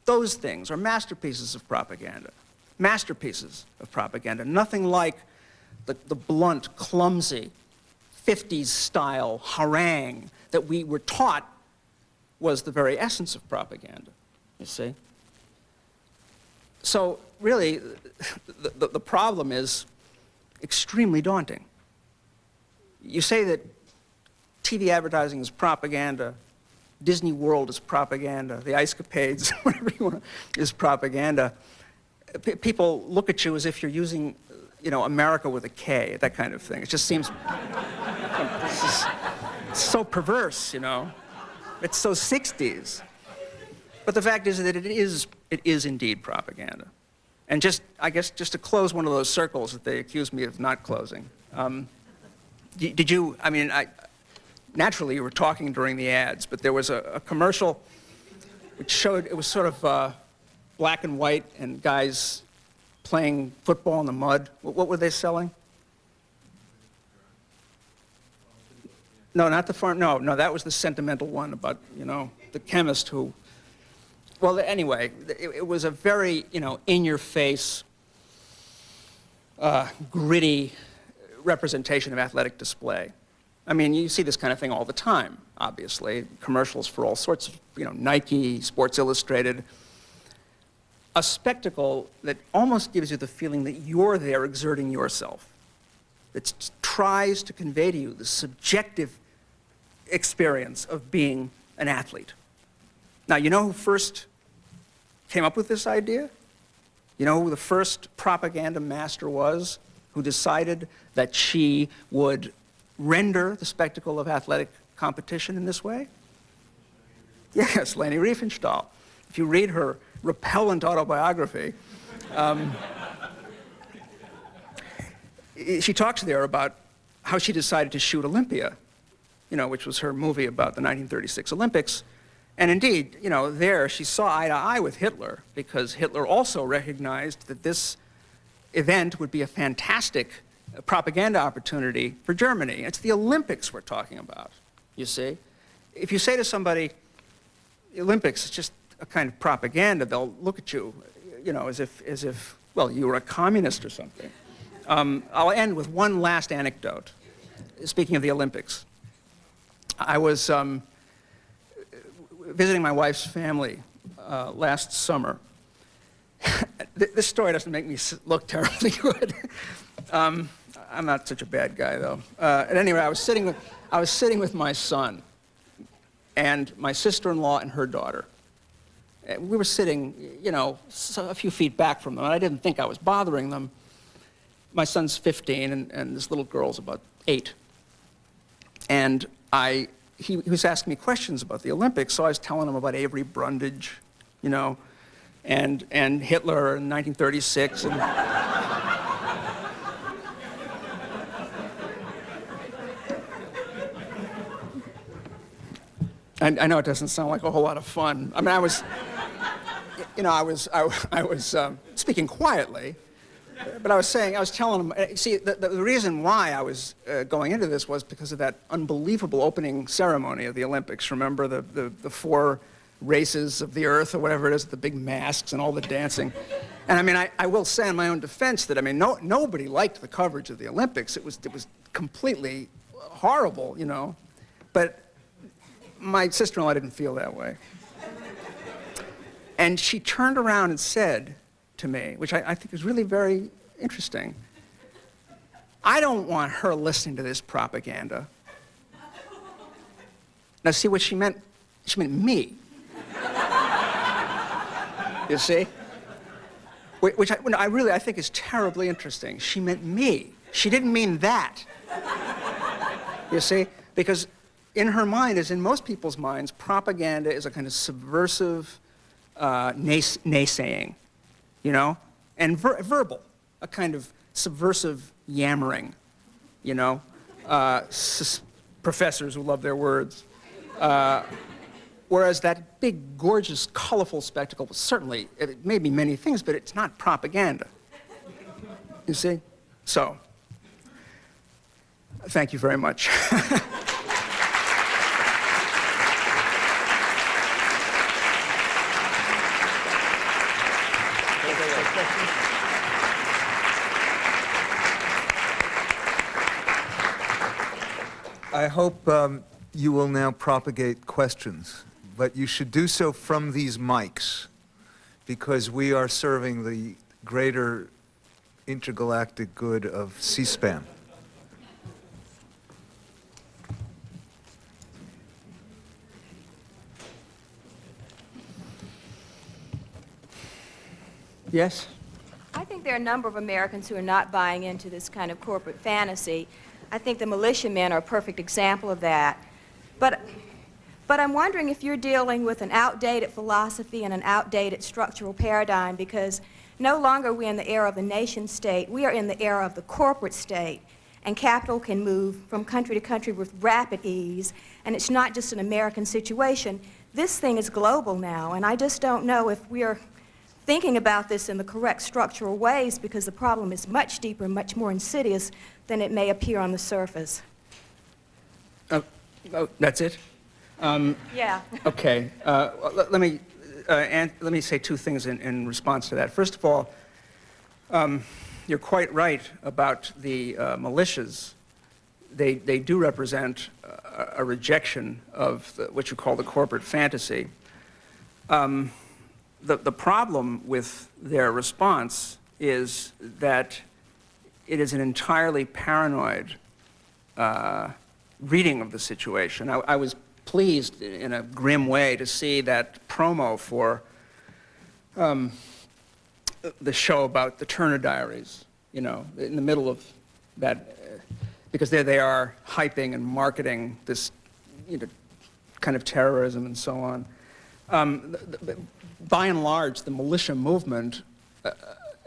Those things are masterpieces of propaganda. Masterpieces of propaganda. Nothing like the blunt, clumsy, 50s-style harangue that we were taught was the very essence of propaganda, you see? So really, the problem is extremely daunting. You say that TV advertising is propaganda, Disney World is propaganda, the Ice Capades, whatever you want, is propaganda. People look at you as if you're using, you know, America with a K, that kind of thing. It just seems so perverse, you know. It's so 60s. But the fact is that it is indeed propaganda. And I guess just to close one of those circles that they accuse me of not closing, did you, I mean, naturally you were talking during the ads, but there was a commercial which showed, it was sort of black and white and guys playing football in the mud. What were they selling? No, not the farm, no, that was the sentimental one about, you know, the chemist who, well, anyway, it was a very, you know, in-your-face, gritty representation of athletic display. I mean, you see this kind of thing all the time, obviously. Commercials for all sorts of, you know, Nike, Sports Illustrated. A spectacle that almost gives you the feeling that you're there exerting yourself. It tries to convey to you the subjective experience of being an athlete. Now, you know who first came up with this idea? You know who the first propaganda master was who decided that she would render the spectacle of athletic competition in this way? Yes, Leni Riefenstahl. If you read her repellent autobiography, she talks there about how she decided to shoot Olympia, which was her movie about the 1936 Olympics. And indeed, there she saw eye to eye with Hitler, because Hitler also recognized that this event would be a fantastic propaganda opportunity for Germany. It's the Olympics we're talking about, you see. If you say to somebody, the Olympics is just a kind of propaganda, they'll look at you, as if, well, you were a communist or something. I'll end with one last anecdote. Speaking of the Olympics, I was visiting my wife's family last summer. This story doesn't make me look terribly good. I'm not such a bad guy, though. At any rate, I was sitting with my son and my sister-in-law and her daughter. We were sitting, a few feet back from them, and I didn't think I was bothering them. My son's 15, and this little girl's about 8. And he was asking me questions about the Olympics, so I was telling him about Avery Brundage, and Hitler in 1936. And I know it doesn't sound like a whole lot of fun. I mean, I was speaking quietly, but I was telling him, see, the reason why I was going into this was because of that unbelievable opening ceremony of the Olympics. Remember the 4 races of the earth, or whatever it is, the big masks and all the dancing. And I mean, I will say in my own defense that, I mean, nobody liked the coverage of the Olympics. It was completely horrible, But my sister-in-law didn't feel that way. And she turned around and said to me, which I think is really very interesting, I don't want her listening to this propaganda. Now, see what she meant? She meant me. You see? Which I think is terribly interesting. She meant me. She didn't mean that. You see? Because in her mind, as in most people's minds, propaganda is a kind of subversive naysaying, and verbal, a kind of subversive yammering, professors who love their words. Whereas that big, gorgeous, colorful spectacle, certainly, it may be many things, but it's not propaganda. You see? So, thank you very much. I hope you will now propagate questions, but you should do so from these mics, because we are serving the greater intergalactic good of C-SPAN. Yes? I think there are a number of Americans who are not buying into this kind of corporate fantasy. I think the militiamen are a perfect example of that. But I'm wondering if you're dealing with an outdated philosophy and an outdated structural paradigm, because no longer are we in the era of the nation state. We are in the era of the corporate state, and capital can move from country to country with rapid ease, and it's not just an American situation. This thing is global now, and I just don't know if we are thinking about this in the correct structural ways, because the problem is much deeper, much more insidious than it may appear on the surface. That's it? Yeah. Okay. Let me say 2 things in response to that. First of all, you're quite right about the militias. They do represent a rejection of what you call the corporate fantasy. The problem with their response is that it is an entirely paranoid reading of the situation. I was pleased in a grim way to see that promo for the show about the Turner Diaries, you know, in the middle of that, because there they are hyping and marketing this, you know, kind of terrorism and so on. By and large, the militia movement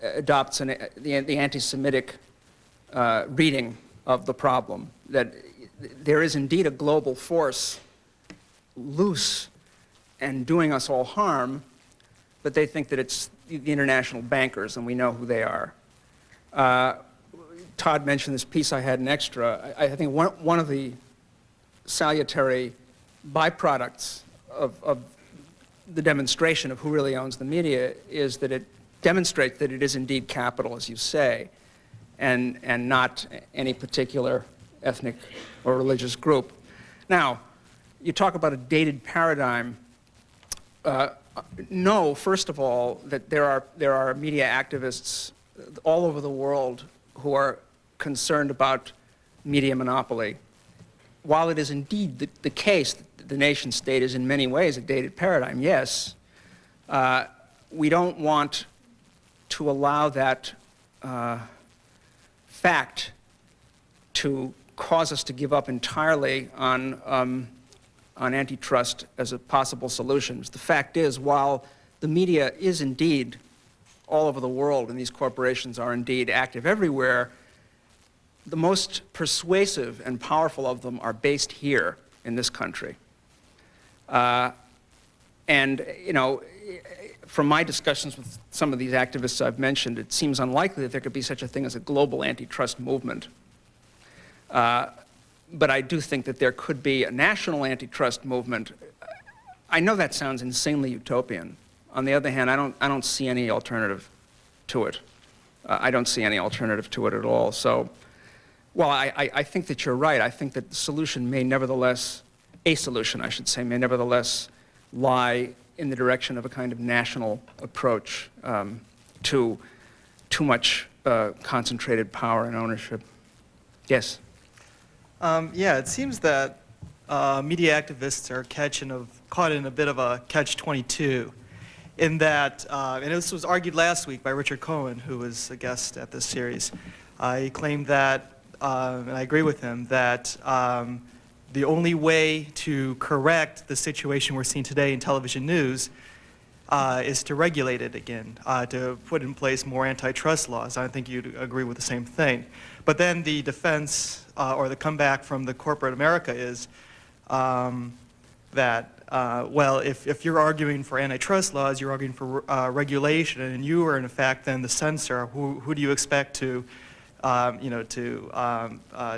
adopts the anti-Semitic reading of the problem, that there is indeed a global force loose and doing us all harm, but they think that it's the international bankers, and we know who they are. Todd mentioned this piece I had in Extra. I think one of the salutary byproducts of the demonstration of who really owns the media is that it demonstrates that it is indeed capital, as you say, and not any particular ethnic or religious group. Now, you talk about a dated paradigm. No, first of all, that there are media activists all over the world who are concerned about media monopoly. While it is indeed the case that the nation state is in many ways a dated paradigm, yes, we don't want to allow that fact to cause us to give up entirely on antitrust as a possible solution. The fact is, while the media is indeed all over the world and these corporations are indeed active everywhere, the most persuasive and powerful of them are based here in this country. And, you know, from my discussions with some of these activists I've mentioned, it seems unlikely that there could be such a thing as a global antitrust movement. But I do think that there could be a national antitrust movement. I know that sounds insanely utopian. On the other hand, I don't see any alternative to it. I don't see any alternative to it at all. So, well, I think that you're right. I think that the solution may nevertheless, a solution, I should say, may nevertheless lie in the direction of a kind of national approach to too much concentrated power and ownership. Yes? Yeah, it seems that media activists are caught in a bit of a catch-22 in that, and this was argued last week by Richard Cohen, who was a guest at this series. He claimed that, and I agree with him, that the only way to correct the situation we're seeing today in television news is to regulate it again, to put in place more antitrust laws. I think you'd agree with the same thing. But then the defense or the comeback from the corporate America is that, well, if you're arguing for antitrust laws, you're arguing for regulation, and you are in fact then the censor. Who do you expect to,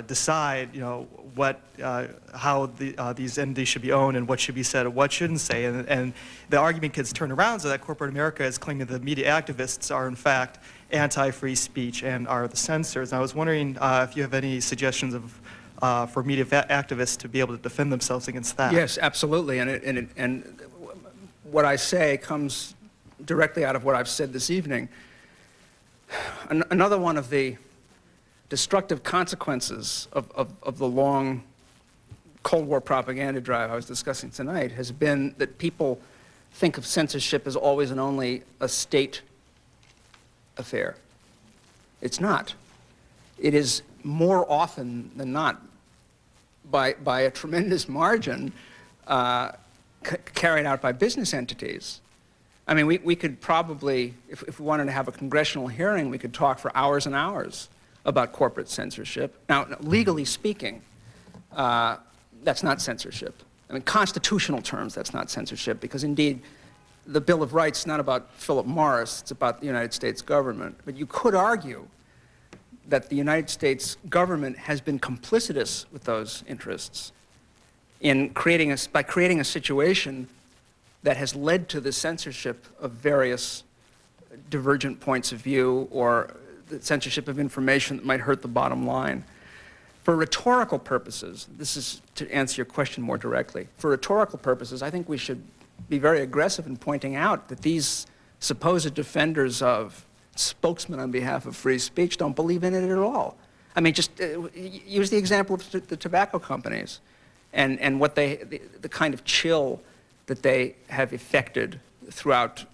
decide, what, how these entities should be owned and what should be said and what shouldn't say? And the argument gets turned around so that corporate America is claiming that the media activists are in fact anti-free speech and are the censors. And I was wondering if you have any suggestions for media activists to be able to defend themselves against that. Yes, absolutely. And what I say comes directly out of what I've said this evening. Another one of the destructive consequences of the long Cold War propaganda drive I was discussing tonight has been that people think of censorship as always and only a state affair. It's not. It is more often than not, by a tremendous margin, carried out by business entities. I mean, we could probably, if we wanted to have a congressional hearing, we could talk for hours and hours about corporate censorship. Now, legally speaking, that's not censorship. I mean, constitutional terms, that's not censorship, because indeed, the Bill of Rights is not about Philip Morris, it's about the United States government. But you could argue that the United States government has been complicitous with those interests in by creating a situation that has led to the censorship of various divergent points of view or the censorship of information that might hurt the bottom line. For rhetorical purposes, this is to answer your question more directly, for rhetorical purposes, I think we should be very aggressive in pointing out that these supposed defenders of spokesmen on behalf of free speech don't believe in it at all. I mean, just use the example of the tobacco companies and what the kind of chill that they have effected throughout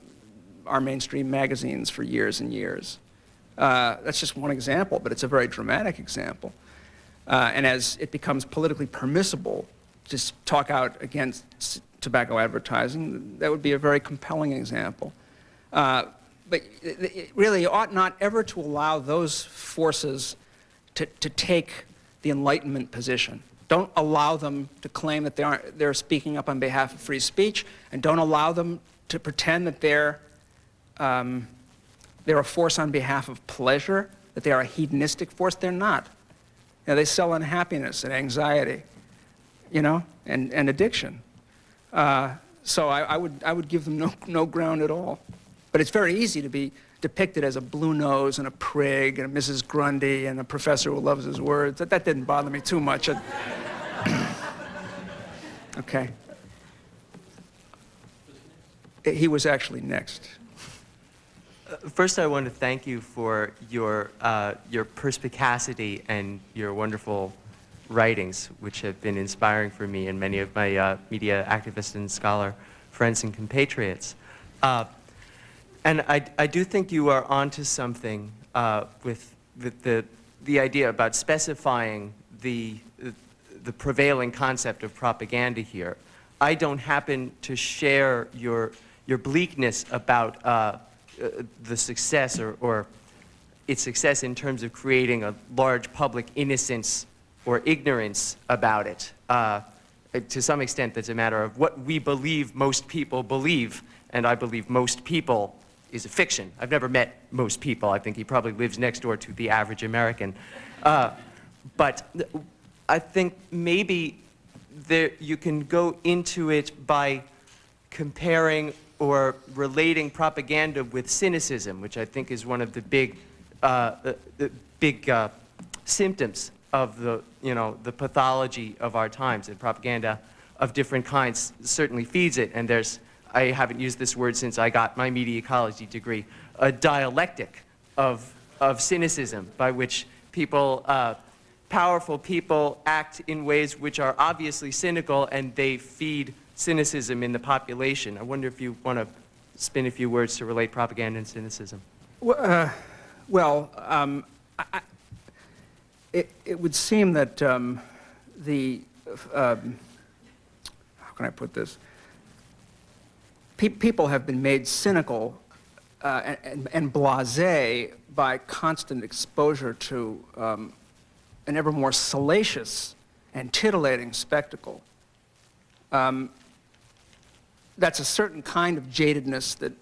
our mainstream magazines for years and years. That's just one example, but it's a very dramatic example. And as it becomes politically permissible to talk out against tobacco advertising, that would be a very compelling example. But it really ought not ever to allow those forces to take the Enlightenment position. Don't allow them to claim that they're speaking up on behalf of free speech, and don't allow them to pretend that they're a force on behalf of pleasure, that they are a hedonistic force. They're not. You know, they sell unhappiness and anxiety, you know, and addiction. So I would give them no ground at all. But it's very easy to be depicted as a blue nose and a prig and a Mrs. Grundy and a professor who loves his words. That didn't bother me too much. Okay. He was actually next. First, I want to thank you for your perspicacity and your wonderful writings, which have been inspiring for me and many of my media activists and scholar friends and compatriots. And I do think you are onto something with the idea about specifying the prevailing concept of propaganda here. I don't happen to share your bleakness about the success or its success in terms of creating a large public innocence or ignorance about it. To some extent, that's a matter of what we believe most people believe, and I believe most people is a fiction. I've never met most people. I think he probably lives next door to the average American. But I think maybe you can go into it by comparing or relating propaganda with cynicism, which I think is one of the big symptoms of the pathology of our times. And propaganda of different kinds certainly feeds it. And I haven't used this word since I got my media ecology degree, a dialectic of cynicism by which people, powerful people, act in ways which are obviously cynical, and they feed cynicism in the population. I wonder if you want to spin a few words to relate propaganda and cynicism. It would seem that how can I put this? People have been made cynical and blasé by constant exposure to an ever more salacious and titillating spectacle. That's a certain kind of jadedness that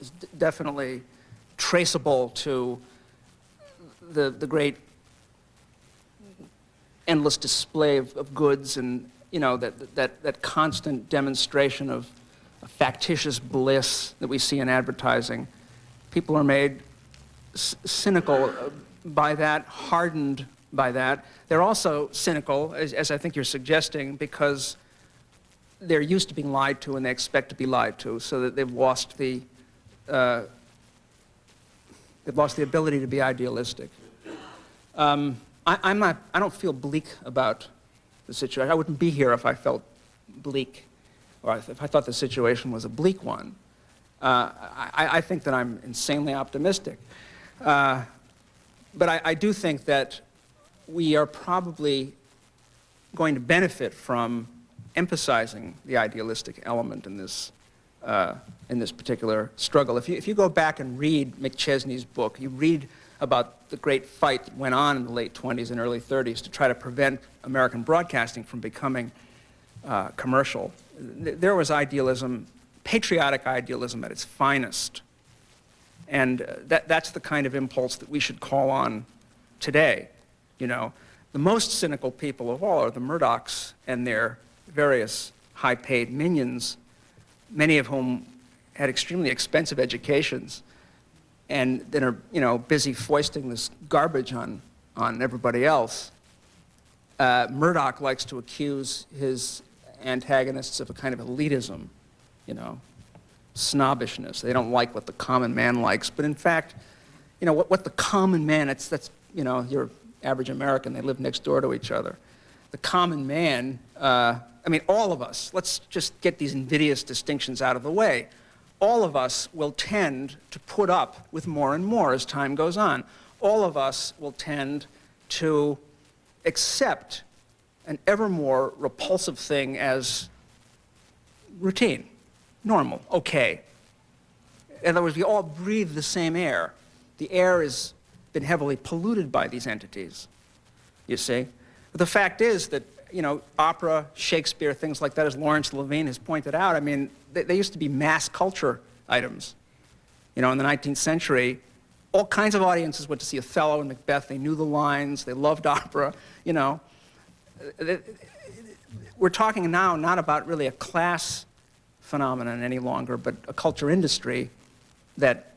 is definitely traceable to the great endless display of goods, and that constant demonstration of a factitious bliss that we see in advertising. People are made cynical by that, hardened by that. They're also cynical, as I think you're suggesting, because they're used to being lied to and they expect to be lied to, so that they've lost the ability to be idealistic. I don't feel bleak about the situation. I wouldn't be here if I felt bleak, or if I thought the situation was a bleak one. I think that I'm insanely optimistic. But I do think that we are probably going to benefit from emphasizing the idealistic element in this particular struggle. If you go back and read McChesney's book, you read about the great fight that went on in the late 20s and early 30s to try to prevent American broadcasting from becoming commercial. There was idealism, patriotic idealism at its finest. And that's the kind of impulse that we should call on today. You know, the most cynical people of all are the Murdochs and their various high-paid minions, many of whom had extremely expensive educations and then are, busy foisting this garbage on everybody else. Murdoch likes to accuse his antagonists of a kind of elitism, snobbishness. They don't like what the common man likes, but in fact, what the common man, that's your average American, they live next door to each other. the common man, I mean, all of us, let's just get these invidious distinctions out of the way. All of us will tend to put up with more and more as time goes on. All of us will tend to accept an ever more repulsive thing as routine, normal, okay. In other words, we all breathe the same air. The air has been heavily polluted by these entities, you see. But the fact is that, you know, opera, Shakespeare, things like that, as Lawrence Levine has pointed out, I mean, they used to be mass culture items. You know, in the 19th century, all kinds of audiences went to see Othello and Macbeth. They knew the lines. They loved opera, you know. We're talking now not about really a class phenomenon any longer, but a culture industry that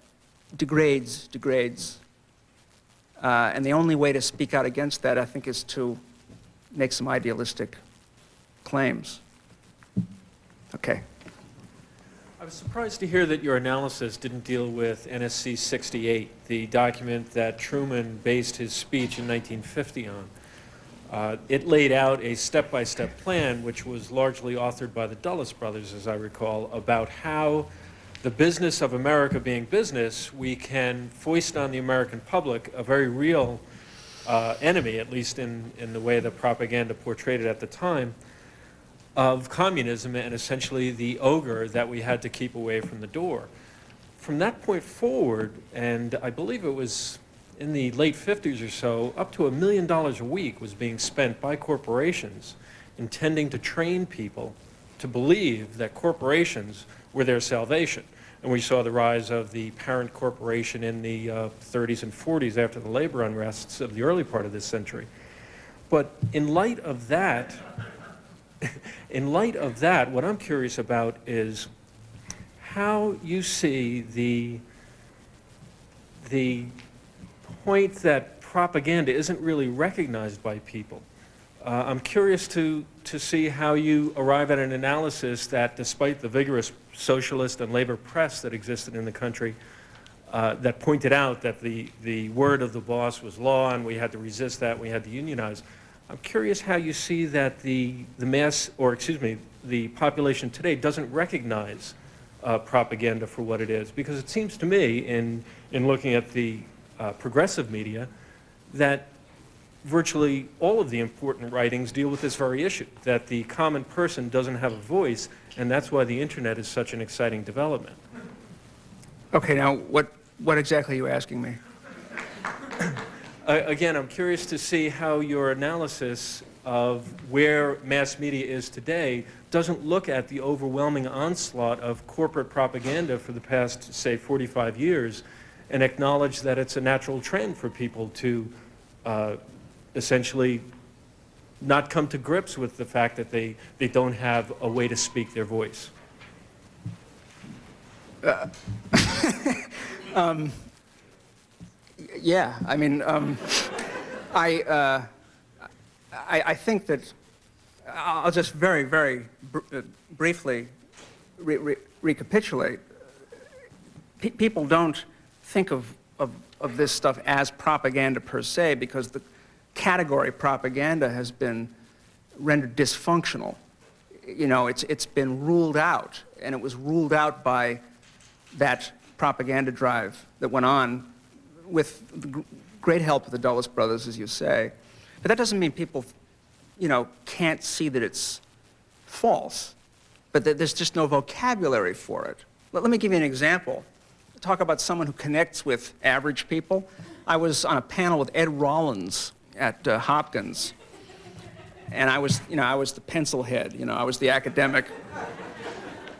degrades. And the only way to speak out against that, I think, is to make some idealistic claims. Okay. I was surprised to hear that your analysis didn't deal with NSC 68, the document that Truman based his speech in 1950 on. It laid out a step-by-step plan, which was largely authored by the Dulles brothers, as I recall, about how the business of America being business, we can foist on the American public a very real enemy, at least in the way the propaganda portrayed it at the time, of communism and essentially the ogre that we had to keep away from the door. From that point forward, and I believe it was in the late 50s or so, up to $1 million a week was being spent by corporations intending to train people to believe that corporations were their salvation. And we saw the rise of the parent corporation in the 30s and 40s after the labor unrests of the early part of this century. But in light of that, what I'm curious about is how you see the point that propaganda isn't really recognized by people. I'm curious to see how you arrive at an analysis that, despite the vigorous socialist and labor press that existed in the country, that pointed out that the word of the boss was law and we had to resist that, we had to unionize. I'm curious how you see that the population today doesn't recognize propaganda for what it is, because it seems to me, in looking at the progressive media, that virtually all of the important writings deal with this very issue, that the common person doesn't have a voice, and that's why the internet is such an exciting development. Okay, now what exactly are you asking me? Again, I'm curious to see how your analysis of where mass media is today doesn't look at the overwhelming onslaught of corporate propaganda for the past, say, 45 years and acknowledge that it's a natural trend for people to essentially not come to grips with the fact that they don't have a way to speak their voice. Yeah, I mean, I think that I'll just very briefly recapitulate. People don't think of this stuff as propaganda per se, because the category propaganda has been rendered dysfunctional. You know, it's been ruled out, and it was ruled out by that propaganda drive that went on with the great help of the Dulles brothers, as you say. But that doesn't mean people, you know, can't see that it's false, but that there's just no vocabulary for it. Let me give you an example. Talk about someone who connects with average people. I was on a panel with Ed Rollins at Hopkins, and I was the pencil head, I was the academic.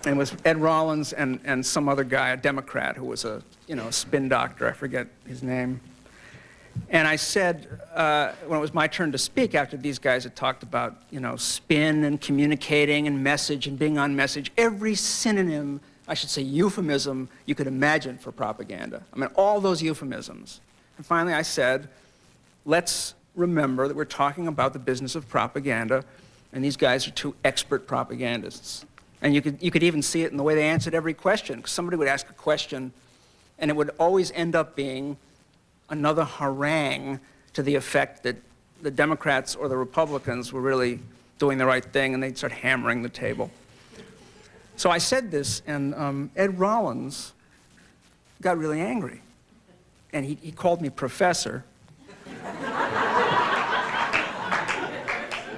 And it was Ed Rollins and some other guy, a Democrat, who was a spin doctor, I forget his name. And I said, when it was my turn to speak, after these guys had talked about, spin and communicating and message and being on message, every synonym, I should say euphemism, you could imagine for propaganda. I mean, all those euphemisms. And finally I said, let's remember that we're talking about the business of propaganda, and these guys are two expert propagandists. And you could even see it in the way they answered every question, because somebody would ask a question, and it would always end up being another harangue to the effect that the Democrats or the Republicans were really doing the right thing, and they'd start hammering the table. So I said this, and Ed Rollins got really angry. And he called me professor.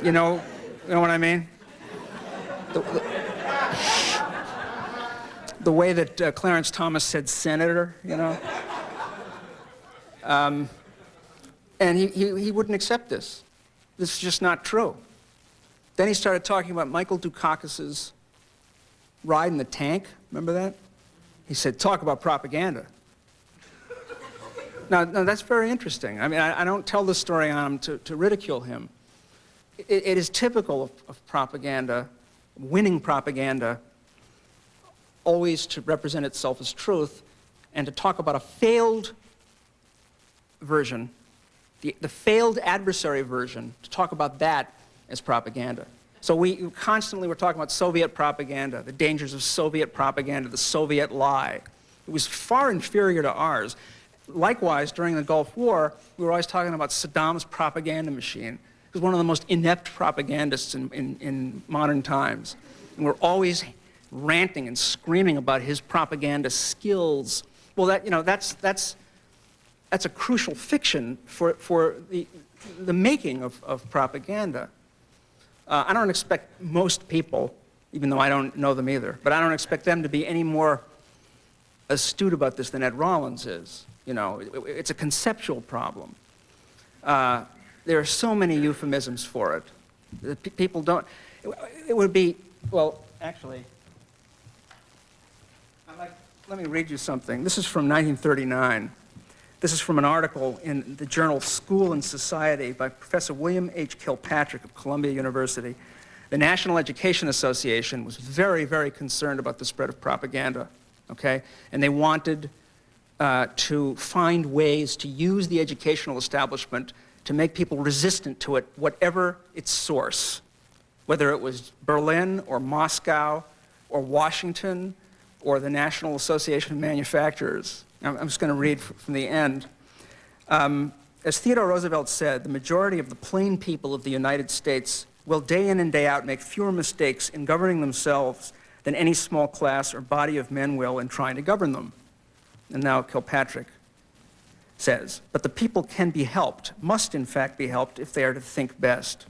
You know what I mean? The way that Clarence Thomas said senator, you know? And he wouldn't accept this. This is just not true. Then he started talking about Michael Dukakis's ride in the tank. Remember that? He said, talk about propaganda. Now, that's very interesting. I mean, I don't tell this story on him to ridicule him. It is typical of propaganda, winning propaganda, always to represent itself as truth and to talk about a failed version, the failed adversary version, to talk about that as propaganda. So we constantly were talking about Soviet propaganda, the dangers of Soviet propaganda, the Soviet lie. It was far inferior to ours. Likewise, during the Gulf War, we were always talking about Saddam's propaganda machine. He was one of the most inept propagandists in modern times. And we're always ranting and screaming about his propaganda skills. Well, that's a crucial fiction for the making of propaganda. I don't expect most people, even though I don't know them either, but I don't expect them to be any more astute about this than Ed Rollins is. You know, it's a conceptual problem. There are so many euphemisms for it. People don't, it would be, well, actually, let me read you something. This is from 1939. This is from an article in the journal School and Society by Professor William H. Kilpatrick of Columbia University. The National Education Association was very, very concerned about the spread of propaganda, okay? And they wanted to find ways to use the educational establishment to make people resistant to it, whatever its source, whether it was Berlin or Moscow or Washington or the National Association of Manufacturers. I'm just going to read from the end. As Theodore Roosevelt said, the majority of the plain people of the United States will day in and day out make fewer mistakes in governing themselves than any small class or body of men will in trying to govern them. And now Kilpatrick says, but the people can be helped, must in fact be helped if they are to think best.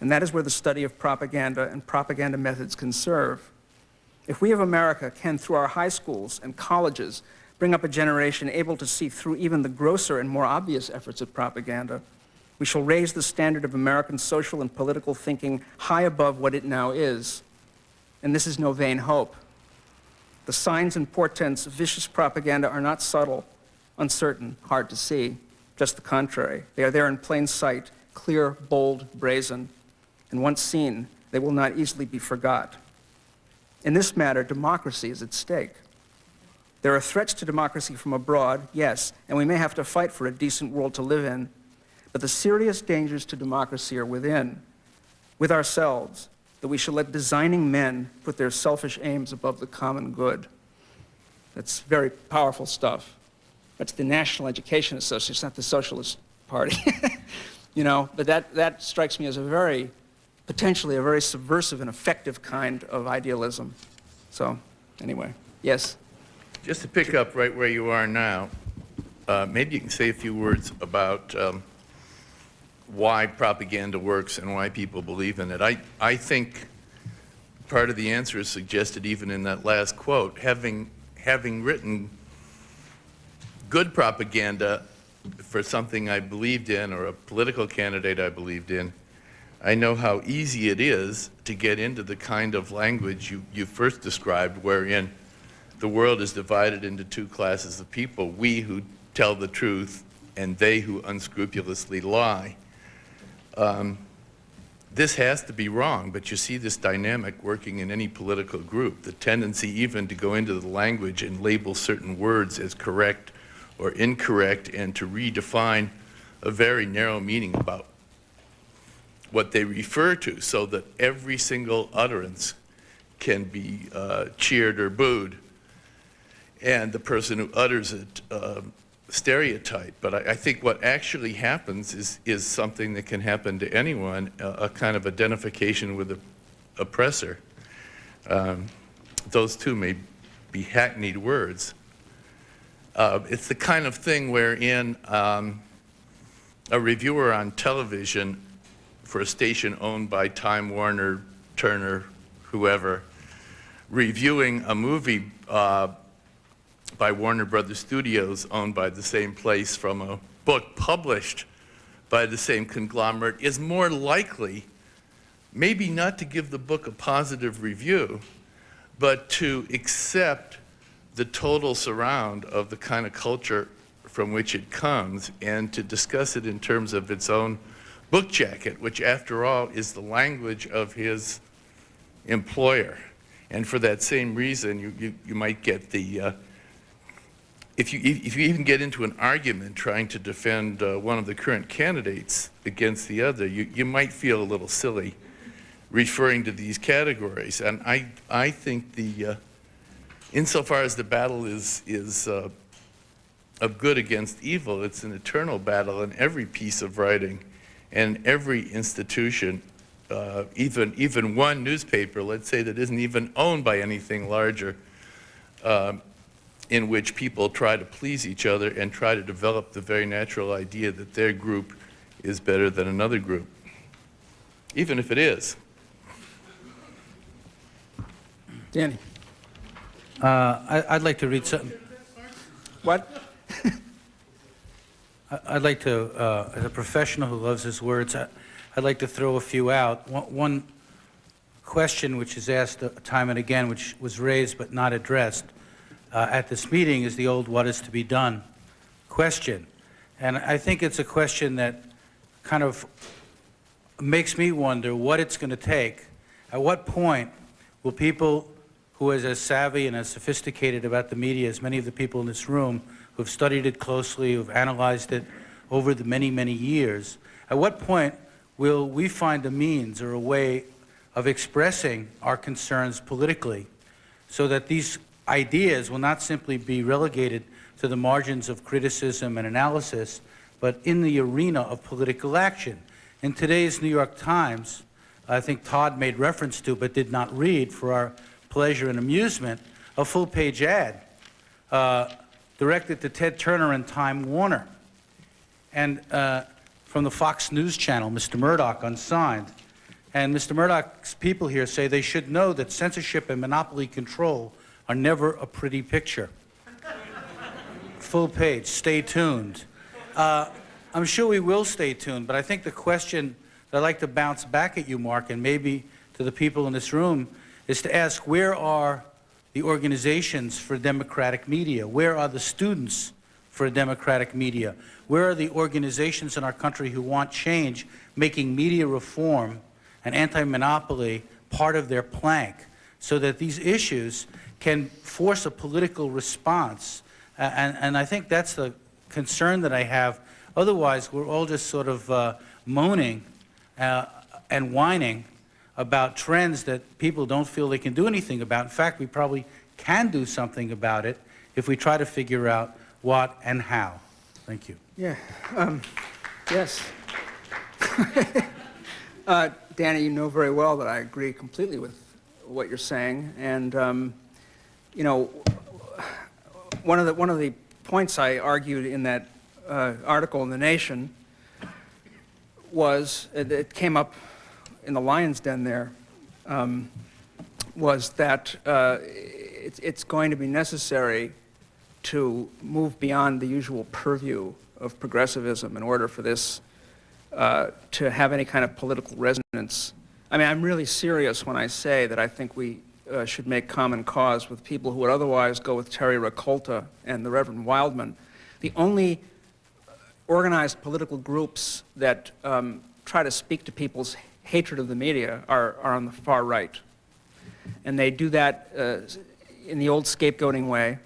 And that is where the study of propaganda and propaganda methods can serve. If we of America can, through our high schools and colleges, bring up a generation able to see through even the grosser and more obvious efforts of propaganda, we shall raise the standard of American social and political thinking high above what it now is. And this is no vain hope. The signs and portents of vicious propaganda are not subtle, uncertain, hard to see. Just the contrary. They are there in plain sight, clear, bold, brazen. And once seen, they will not easily be forgot. In this matter, democracy is at stake. There are threats to democracy from abroad, yes, and we may have to fight for a decent world to live in, but the serious dangers to democracy are within, with ourselves, that we shall let designing men put their selfish aims above the common good. That's very powerful stuff. That's the National Education Association, it's not the Socialist Party. You know, but that strikes me as potentially a very subversive and effective kind of idealism. So, anyway, yes? Just to pick up right where you are now, maybe you can say a few words about why propaganda works and why people believe in it. I think part of the answer is suggested even in that last quote. Having written good propaganda for something I believed in or a political candidate I believed in, I know how easy it is to get into the kind of language you first described, wherein the world is divided into two classes of people, we who tell the truth and they who unscrupulously lie. This has to be wrong, but you see this dynamic working in any political group, the tendency even to go into the language and label certain words as correct or incorrect and to redefine a very narrow meaning about what they refer to so that every single utterance can be cheered or booed. And the person who utters it stereotype, but I think what actually happens is something that can happen to anyone, a kind of identification with the oppressor. Those two may be hackneyed words. It's the kind of thing wherein a reviewer on television for a station owned by Time Warner, Turner, whoever, reviewing a movie by Warner Brothers Studios, owned by the same place, from a book published by the same conglomerate, is more likely, maybe not to give the book a positive review, but to accept the total surround of the kind of culture from which it comes, and to discuss it in terms of its own book jacket, which after all is the language of his employer. And for that same reason, you might get the, if you even get into an argument trying to defend one of the current candidates against the other, you might feel a little silly referring to these categories. And I think insofar as the battle is of good against evil, it's an eternal battle in every piece of writing and every institution, even one newspaper, let's say, that isn't even owned by anything larger, in which people try to please each other and try to develop the very natural idea that their group is better than another group, even if it is. Danny. I'd like to read something. What? I'd like to, as a professional who loves his words, I'd like to throw a few out. One question which is asked time and again, which was raised but not addressed at this meeting, is the old "what is to be done" question. And I think it's a question that kind of makes me wonder what it's going to take. At what point will people who is as savvy and as sophisticated about the media as many of the people in this room, who've studied it closely, who've analyzed it over the many, many years, at what point will we find a means or a way of expressing our concerns politically so that these ideas will not simply be relegated to the margins of criticism and analysis, but in the arena of political action? In today's New York Times, I think Todd made reference to, but did not read for our pleasure and amusement, a full-page ad directed to Ted Turner and Time Warner, and from the Fox News Channel, Mr. Murdoch, unsigned. And Mr. Murdoch's people here say they should know that censorship and monopoly control are never a pretty picture. Full page, stay tuned. I'm sure we will stay tuned, but I think the question that I'd like to bounce back at you, Mark, and maybe to the people in this room, is to ask, where are the organizations for democratic media? Where are the students for democratic media? Where are the organizations in our country who want change, making media reform and anti-monopoly part of their plank, so that these issues can force a political response? And I think that's the concern that I have. Otherwise, we're all just sort of moaning and whining about trends that people don't feel they can do anything about. In fact, we probably can do something about it if we try to figure out what and how. Thank you. Yeah. Yes. Danny, you know very well that I agree completely with what you're saying. And, you know, one of the points I argued in that article in The Nation was, it came up in the Lion's Den there, was that it's going to be necessary to move beyond the usual purview of progressivism in order for this to have any kind of political resonance. I mean, I'm really serious when I say that I think we should make common cause with people who would otherwise go with Terry Rakolta and the Reverend Wildman. The only organized political groups that try to speak to people's hatred of the media are on the far right. And they do that in the old scapegoating way.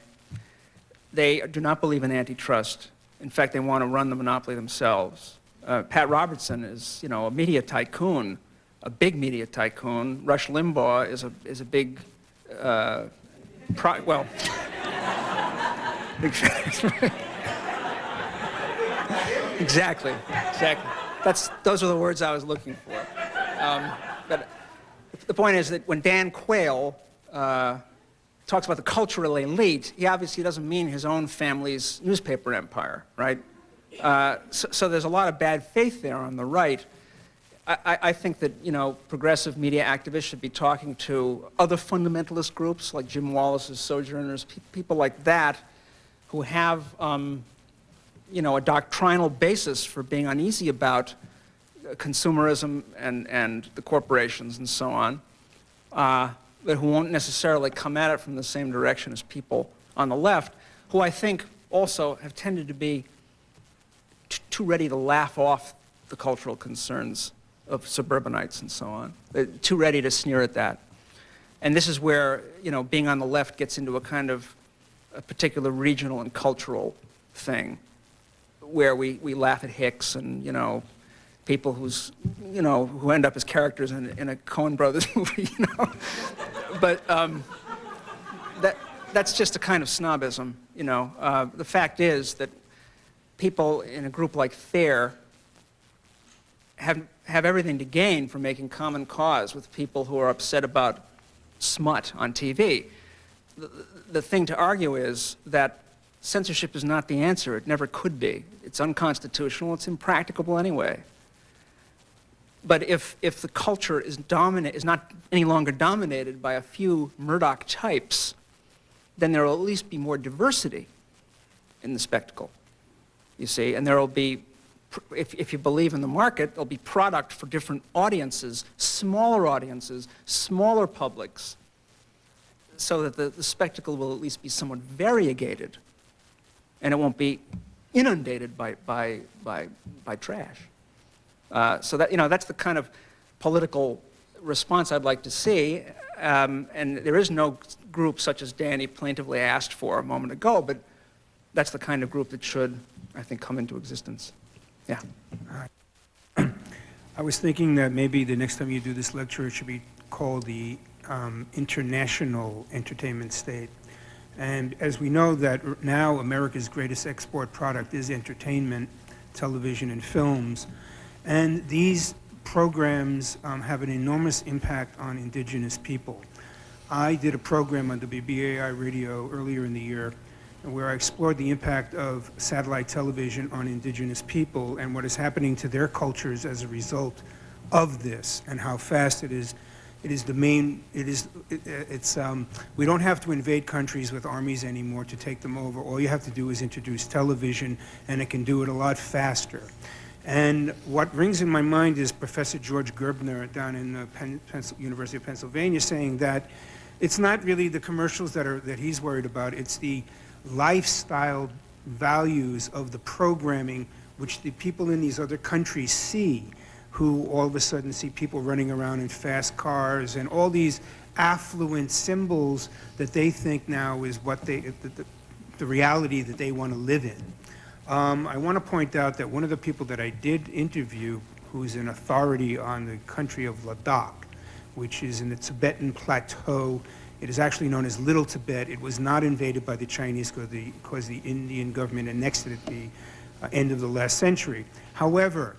They do not believe in antitrust. In fact, they want to run the monopoly themselves. Pat Robertson is, you know, a media tycoon, a big media tycoon. Rush Limbaugh is a big, big Exactly. Those are the words I was looking for. But the point is that when Dan Quayle talks about the cultural elite, he obviously doesn't mean his own family's newspaper empire, right? So there's a lot of bad faith there on the right. I think that, progressive media activists should be talking to other fundamentalist groups like Jim Wallace's Sojourners, people like that who have, a doctrinal basis for being uneasy about consumerism and the corporations and so on, but who won't necessarily come at it from the same direction as people on the left, who I think also have tended to be too ready to laugh off the cultural concerns of suburbanites and so on. They're too ready to sneer at that. And this is where, being on the left gets into a kind of a particular regional and cultural thing, where we laugh at Hicks and, people who end up as characters in a Coen Brothers movie, But that's just a kind of snobism, The fact is that people in a group like FAIR have everything to gain from making common cause with people who are upset about smut on TV. The thing to argue is that censorship is not the answer. It never could be. It's unconstitutional. It's impracticable anyway. But if the culture is not any longer dominated by a few Murdoch types, then there will at least be more diversity in the spectacle, you see, and there will be, if you believe in the market, there'll be product for different audiences, smaller publics, so that the spectacle will at least be somewhat variegated, and it won't be inundated by trash. So that, that's the kind of political response I'd like to see, and there is no group such as Danny plaintively asked for a moment ago, but that's the kind of group that should, I think, come into existence. Yeah. I was thinking that maybe the next time you do this lecture, it should be called the International Entertainment State. And as we know that now America's greatest export product is entertainment, television and films, and these programs have an enormous impact on indigenous people. I did a program on WBAI radio earlier in the year where I explored the impact of satellite television on indigenous people and what is happening to their cultures as a result of this, and how fast it is. We don't have to invade countries with armies anymore to take them over. All you have to do is introduce television, and it can do it a lot faster. And what rings in my mind is Professor George Gerbner down in the University of Pennsylvania saying that it's not really the commercials that he's worried about, it's the lifestyle values of the programming which the people in these other countries see, who all of a sudden see people running around in fast cars and all these affluent symbols that they think now is what the reality that they want to live in. I want to point out that one of the people that I did interview, who's an authority on the country of Ladakh, which is in the Tibetan Plateau. It is actually known as Little Tibet. It was not invaded by the Chinese because the Indian government annexed it at the end of the last century. However,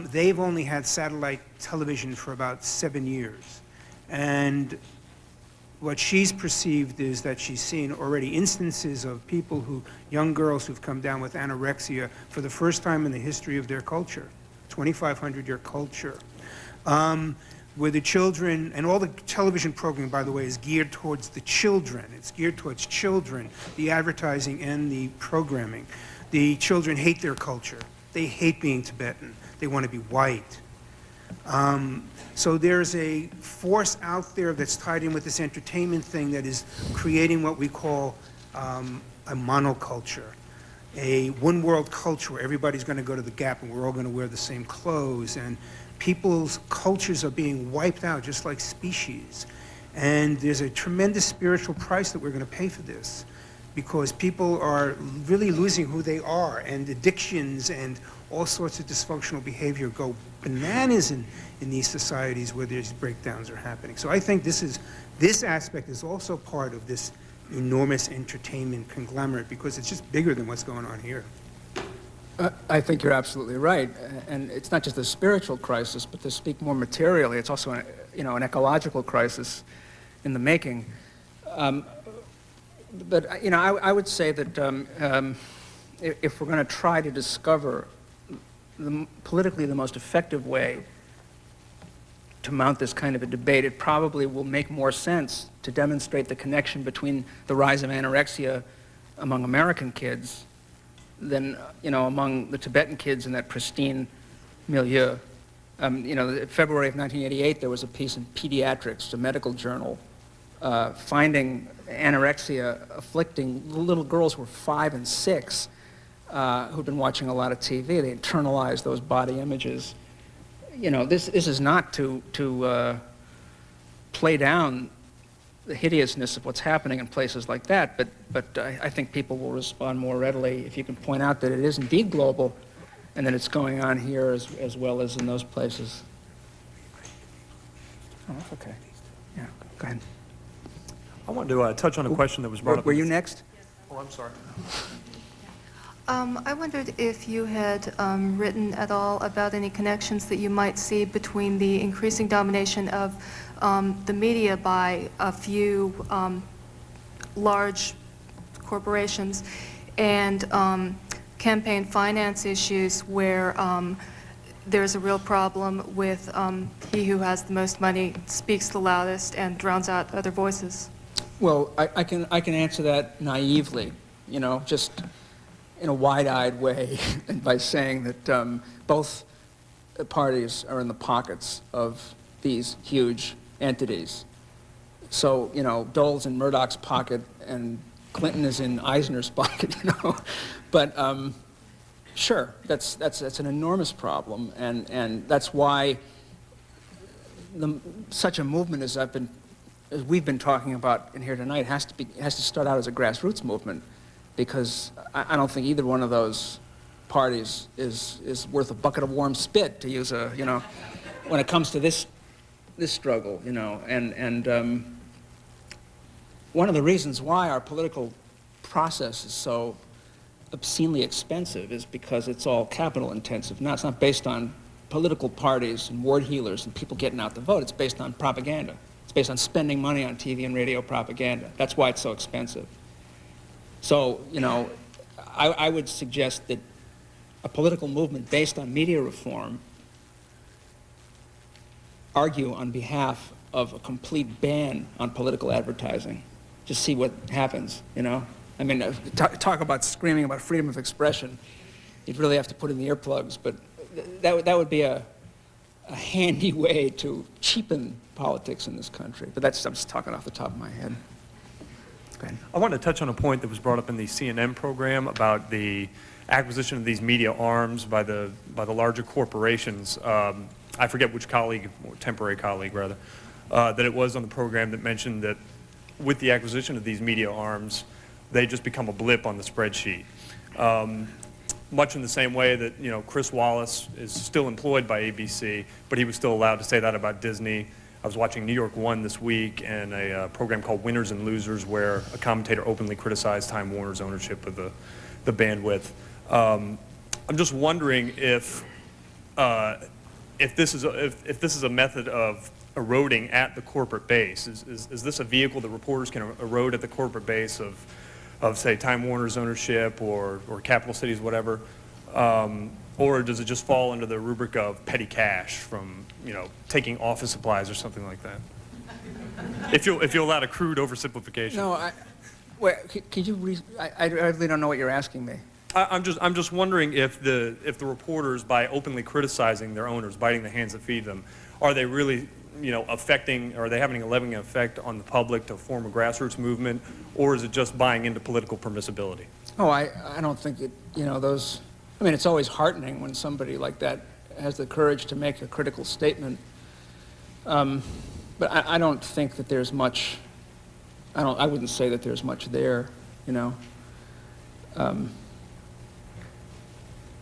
they've only had satellite television for about 7 years. And what she's perceived is that she's seen already instances of people young girls who've come down with anorexia for the first time in the history of their culture, 2,500-year culture. Where the children, and all the television programming, by the way, is geared towards the children. It's geared towards children, the advertising and the programming. The children hate their culture. They hate being Tibetan. They want to be white. So there's a force out there that's tied in with this entertainment thing that is creating what we call a monoculture, a one-world culture where everybody's going to go to the Gap and we're all going to wear the same clothes, and people's cultures are being wiped out just like species. And there's a tremendous spiritual price that we're going to pay for this, because people are really losing who they are, and addictions and all sorts of dysfunctional behavior go bananas in these societies where these breakdowns are happening. So I think this aspect is also part of this enormous entertainment conglomerate, because it's just bigger than what's going on here. I think you're absolutely right, and it's not just a spiritual crisis, but to speak more materially, it's also an ecological crisis in the making. But I would say that if we're going to try to discover politically the most effective way to mount this kind of a debate, it probably will make more sense to demonstrate the connection between the rise of anorexia among American kids than among the Tibetan kids in that pristine milieu. February of 1988, there was a piece in Pediatrics, a medical journal, finding anorexia afflicting little girls who were 5 and 6 who'd been watching a lot of TV. They internalized those body images. This is not to play down the hideousness of what's happening in places like that, but I think people will respond more readily if you can point out that it is indeed global and that it's going on here as well as in those places. Oh, that's okay. Yeah, go ahead. I wanted to touch on a question that was brought up. Were you next? Oh, I'm sorry. I wondered if you had written at all about any connections that you might see between the increasing domination of the media by a few large corporations and campaign finance issues where there's a real problem with he who has the most money speaks the loudest and drowns out other voices. Well, I can answer that naively, just in a wide-eyed way, and by saying that both parties are in the pockets of these huge entities. So, Dole's in Murdoch's pocket and Clinton is in Eisner's pocket, But sure, that's an enormous problem, and that's why such a movement as we've been talking about in here tonight has to start out as a grassroots movement, because I don't think either one of those parties is worth a bucket of warm spit, to use when it comes to this struggle, and one of the reasons why our political process is so obscenely expensive is because it's all capital intensive. Now, it's not based on political parties and ward healers and people getting out the vote. It's based on propaganda. It's based on spending money on TV and radio propaganda. That's why it's so expensive. So, I would suggest that a political movement based on media reform argue on behalf of a complete ban on political advertising. Just see what happens, I mean, talk about screaming about freedom of expression. You'd really have to put in the earplugs, but that would be a handy way to cheapen politics in this country. But I'm just talking off the top of my head. Go ahead. I wanted to touch on a point that was brought up in the CNN program about the acquisition of these media arms by the larger corporations. I forget which colleague, or temporary colleague rather, that it was on the program that mentioned that with the acquisition of these media arms, they just become a blip on the spreadsheet. Much in the same way that, Chris Wallace is still employed by ABC, but he was still allowed to say that about Disney. I was watching New York One this week and a program called Winners and Losers, where a commentator openly criticized Time Warner's ownership of the bandwidth. I'm just wondering if this is a method of eroding at the corporate base. Is this a vehicle that reporters can erode at the corporate base of say, Time Warner's ownership or Capital Cities, whatever? Or does it just fall under the rubric of petty cash from, taking office supplies or something like that? If you'll allow a crude oversimplification. No, could you I really don't know what you're asking me. I'm just wondering if the reporters, by openly criticizing their owners, biting the hands that feed them, are they really affecting, are they having a leveling effect on the public to form a grassroots movement, or is it just buying into political permissibility? Oh, I don't think it, it's always heartening when somebody like that has the courage to make a critical statement. But I don't think that there's much, I wouldn't say that there's much there,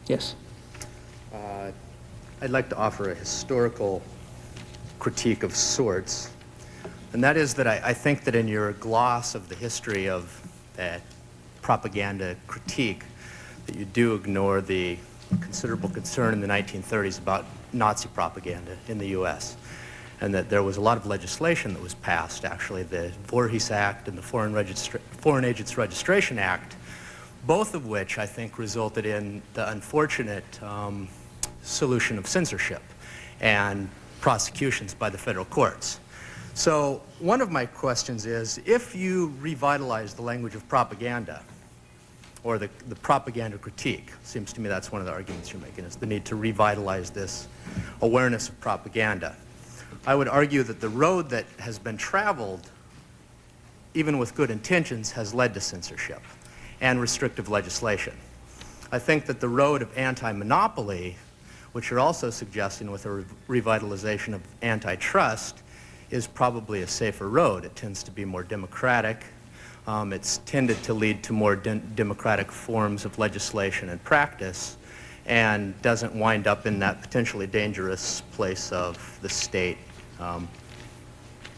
Yes. I'd like to offer a historical critique of sorts, and that is that I think that in your gloss of the history of that propaganda critique, that you do ignore the considerable concern in the 1930s about Nazi propaganda in the U.S., and that there was a lot of legislation that was passed, actually, the Voorhees Act and the Foreign Agents Registration Act, both of which I think resulted in the unfortunate solution of censorship and prosecutions by the federal courts. So one of my questions is, if you revitalize the language of propaganda, or the propaganda critique, seems to me that's one of the arguments you're making, is the need to revitalize this awareness of propaganda. I would argue that the road that has been traveled, even with good intentions, has led to censorship and restrictive legislation. I think that the road of anti-monopoly, which you're also suggesting with a revitalization of antitrust, is probably a safer road. It tends to be more democratic. It's tended to lead to more democratic forms of legislation and practice, and doesn't wind up in that potentially dangerous place of the state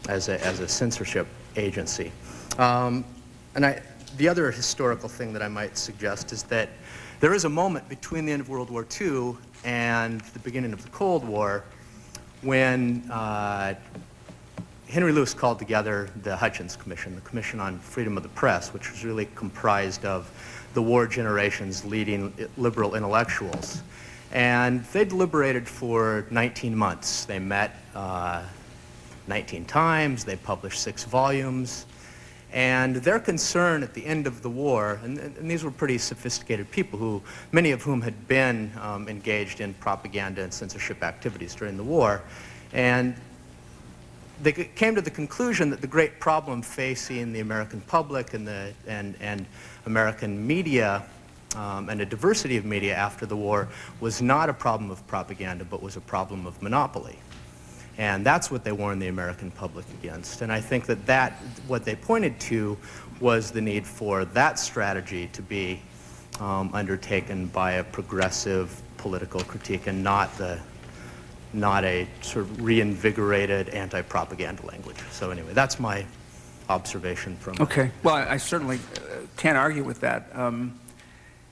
as a censorship agency. The other historical thing that I might suggest is that there is a moment between the end of World War II and the beginning of the Cold War when Henry Luce called together the Hutchins Commission, the Commission on Freedom of the Press, which was really comprised of the war generation's leading liberal intellectuals. And they deliberated for 19 months. They met 19 times, they published 6 volumes, and their concern at the end of the war, and these were pretty sophisticated people, who, many of whom had been engaged in propaganda and censorship activities during the war, and they came to the conclusion that the great problem facing the American public and American media and a diversity of media after the war was not a problem of propaganda, but was a problem of monopoly. And that's what they warned the American public against. And I think that what they pointed to was the need for that strategy to be undertaken by a progressive political critique and not a sort of reinvigorated anti-propaganda language. So anyway, that's my observation from... Okay. Well, I certainly can't argue with that.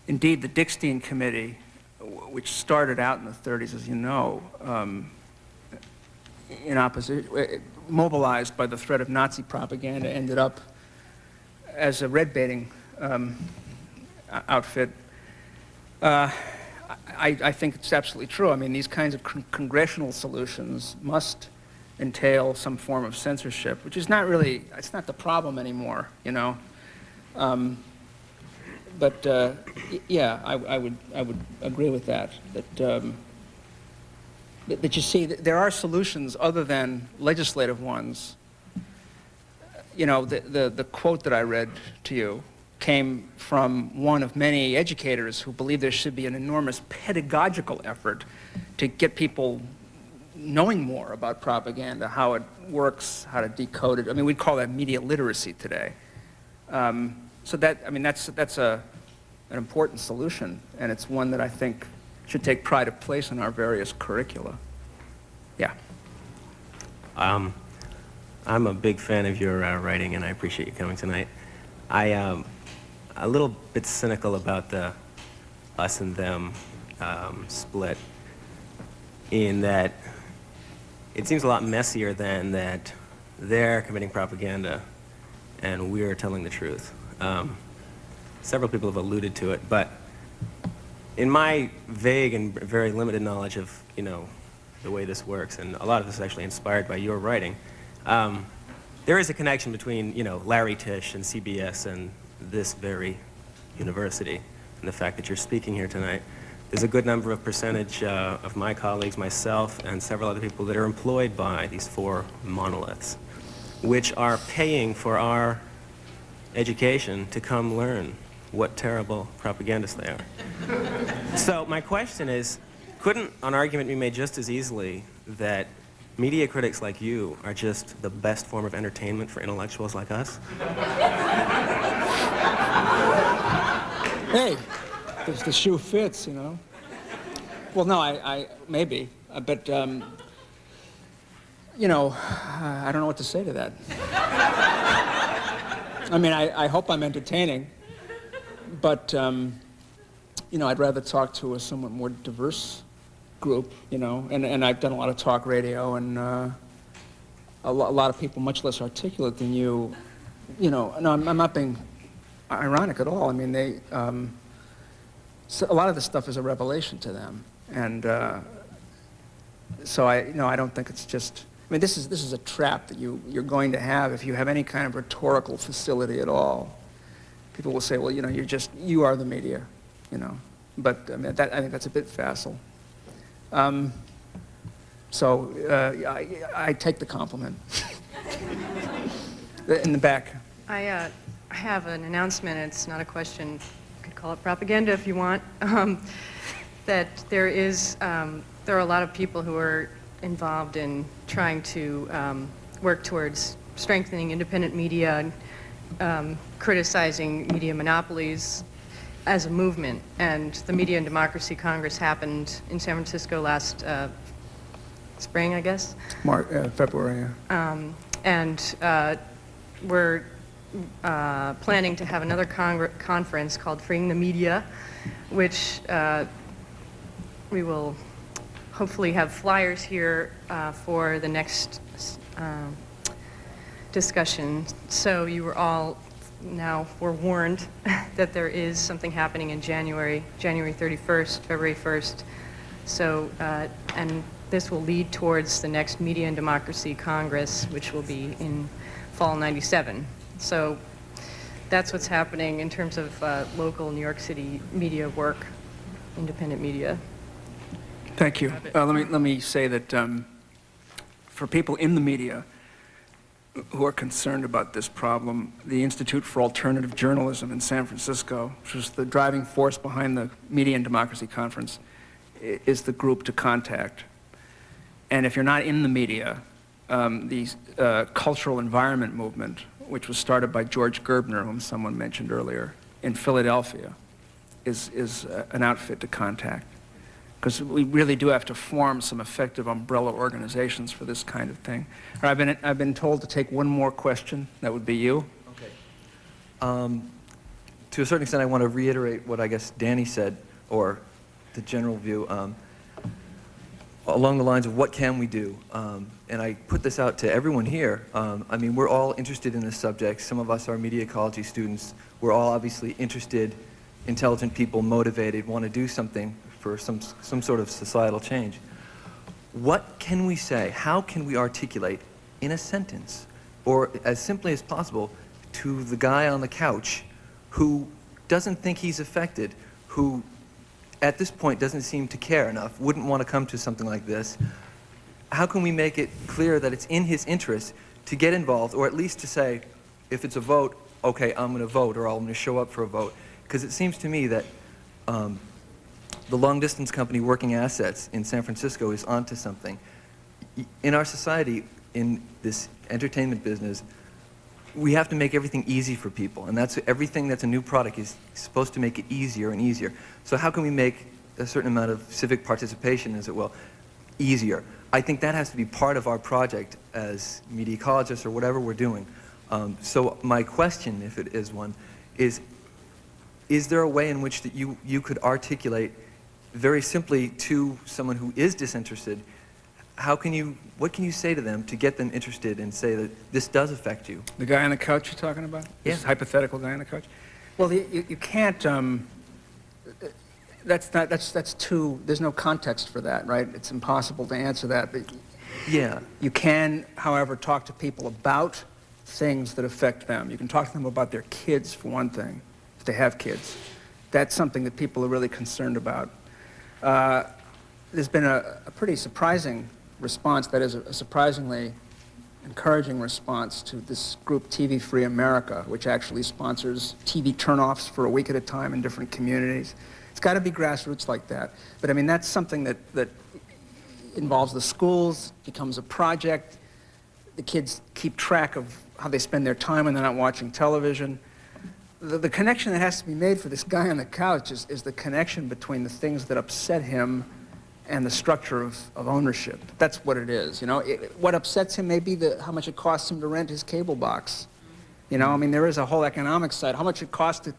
Indeed, the Dickstein Committee, which started out in the 30s, as you know, in opposition, mobilized by the threat of Nazi propaganda, ended up as a red baiting outfit. I think it's absolutely true. I mean, these kinds of congressional solutions must entail some form of censorship, which is not really, it's not the problem anymore, you know. Yeah, I would agree with that. That you see, there are solutions other than legislative ones. You know, the quote that I read to you came from one of many educators who believe there should be an enormous pedagogical effort to get people knowing more about propaganda, how it works, how to decode it. I mean, we'd call that media literacy today. So that, I mean, that's an important solution, and it's one that I think should take pride of place in our various curricula. Yeah. I'm a big fan of your writing, and I appreciate you coming tonight. I'm a little bit cynical about the us and them split, in that it seems a lot messier than that they're committing propaganda and we're telling the truth. Several people have alluded to it, but in my vague and very limited knowledge of, you know, the way this works, and a lot of this is actually inspired by your writing, there is a connection between, you know, Larry Tisch and CBS and this very university, and the fact that you're speaking here tonight. There's a good number of percentage of my colleagues, myself, and several other people that are employed by these 4 monoliths, which are paying for our education to come learn what terrible propagandists they are. So my question is, couldn't an argument be made just as easily that media critics like you are just the best form of entertainment for intellectuals like us? Hey, if the shoe fits, you know. Well, no, I maybe, but you know, I don't know what to say to that. I mean, I hope I'm entertaining, but I'd rather talk to a somewhat more diverse group, and I've done a lot of talk radio, and a lot of people much less articulate than you, no, I'm not being ironic at all. I mean, so a lot of this stuff is a revelation to them, and so I don't think it's just. I mean, this is a trap that you're going to have if you have any kind of rhetorical facility at all. People will say, well, you are the media, But I mean, I think that's a bit facile. So I take the compliment. In the back. I have an announcement. It's not a question. You could call it propaganda if you want. That there are a lot of people who are involved in trying to work towards strengthening independent media, criticizing media monopolies as a movement. And the Media and Democracy Congress happened in San Francisco last spring, I guess? February, yeah. And we're planning to have another conference called Freeing the Media, which we will hopefully have flyers here for the next discussion. So you were all now forewarned that there is something happening in January 31st, February 1st. So, and this will lead towards the next Media and Democracy Congress, which will be in fall '97. So that's what's happening in terms of local New York City media work, independent media. Thank you. Let me say that for people in the media who are concerned about this problem, the Institute for Alternative Journalism in San Francisco, which was the driving force behind the Media and Democracy Conference, is the group to contact. And if you're not in the media, the cultural environment movement, which was started by George Gerbner, whom someone mentioned earlier, in Philadelphia, is an outfit to contact. Because we really do have to form some effective umbrella organizations for this kind of thing. All right, I've been told to take one more question. That would be you. Okay. To a certain extent, I want to reiterate what I guess Danny said, or the general view, along the lines of what can we do. And I put this out to everyone here. I mean, we're all interested in this subject. Some of us are media ecology students. We're all obviously interested, intelligent people, motivated, want to do something for some sort of societal change. What can we say? How can we articulate in a sentence, or as simply as possible, to the guy on the couch who doesn't think he's affected, who at this point doesn't seem to care enough, wouldn't want to come to something like this? How can we make it clear that it's in his interest to get involved, or at least to say, if it's a vote, okay, I'm going to vote, or I'm going to show up for a vote? Because it seems to me that the long-distance company Working Assets in San Francisco is onto something. In our society, in this entertainment business, we have to make everything easy for people, and that's everything that's a new product is supposed to make it easier and easier. So how can we make a certain amount of civic participation, as it will, easier? I think that has to be part of our project as media ecologists or whatever we're doing. So my question, if it is one, is there a way in which that you could articulate very simply to someone who is disinterested, what can you say to them to get them interested and say that this does affect you? The guy on the couch you're talking about? Yeah. This hypothetical guy on the couch? Well, you can't, that's too, there's no context for that, right? It's impossible to answer that. But yeah. You can, however, talk to people about things that affect them. You can talk to them about their kids, for one thing, if they have kids. That's something that people are really concerned about. There's been a pretty surprising response, that is a surprisingly encouraging response to this group TV Free America, which actually sponsors TV turnoffs for a week at a time in different communities. It's got to be grassroots like that. But I mean, that's something that involves the schools, becomes a project. The kids keep track of how they spend their time when they're not watching television. The connection that has to be made for this guy on the couch is the connection between the things that upset him and the structure of ownership. That's what it is, what upsets him may be how much it costs him to rent his cable box. I mean, there is a whole economic side. How much it costs to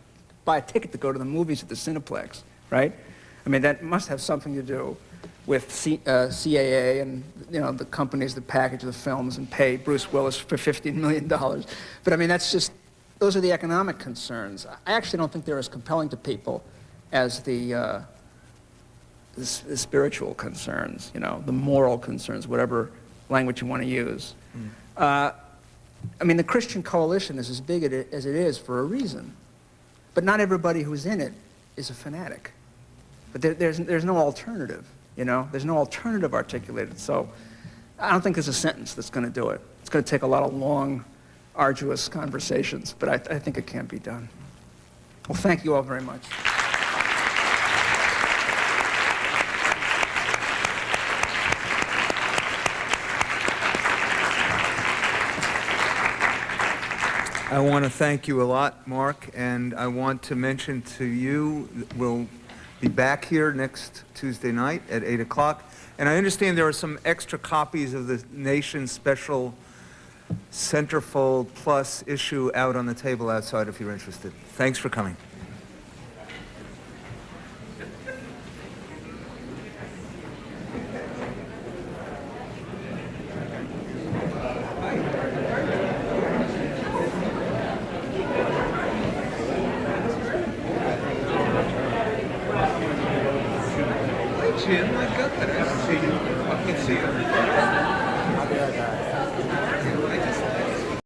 buy a ticket to go to the movies at the Cineplex. right? I mean, that must have something to do with CAA and, you know, the companies that package the films and pay Bruce Willis for $15 million. But I mean, that's just, those are the economic concerns. I actually don't think they're as compelling to people as the spiritual concerns, you know, the moral concerns, whatever language you want to use. I mean, the Christian coalition is as big as it is for a reason. But not everybody who's in it is a fanatic. But there's no alternative, you know? There's no alternative articulated. So I don't think there's a sentence that's going to do it. It's going to take a lot of long, arduous conversations, but I think it can be done. Well, thank you all very much. I want to thank you a lot, Mark, and I want to mention to you, we'll be back here next Tuesday night at 8 o'clock. And I understand there are some extra copies of the Nation's special Centerfold Plus issue out on the table outside if you're interested. Thanks for coming.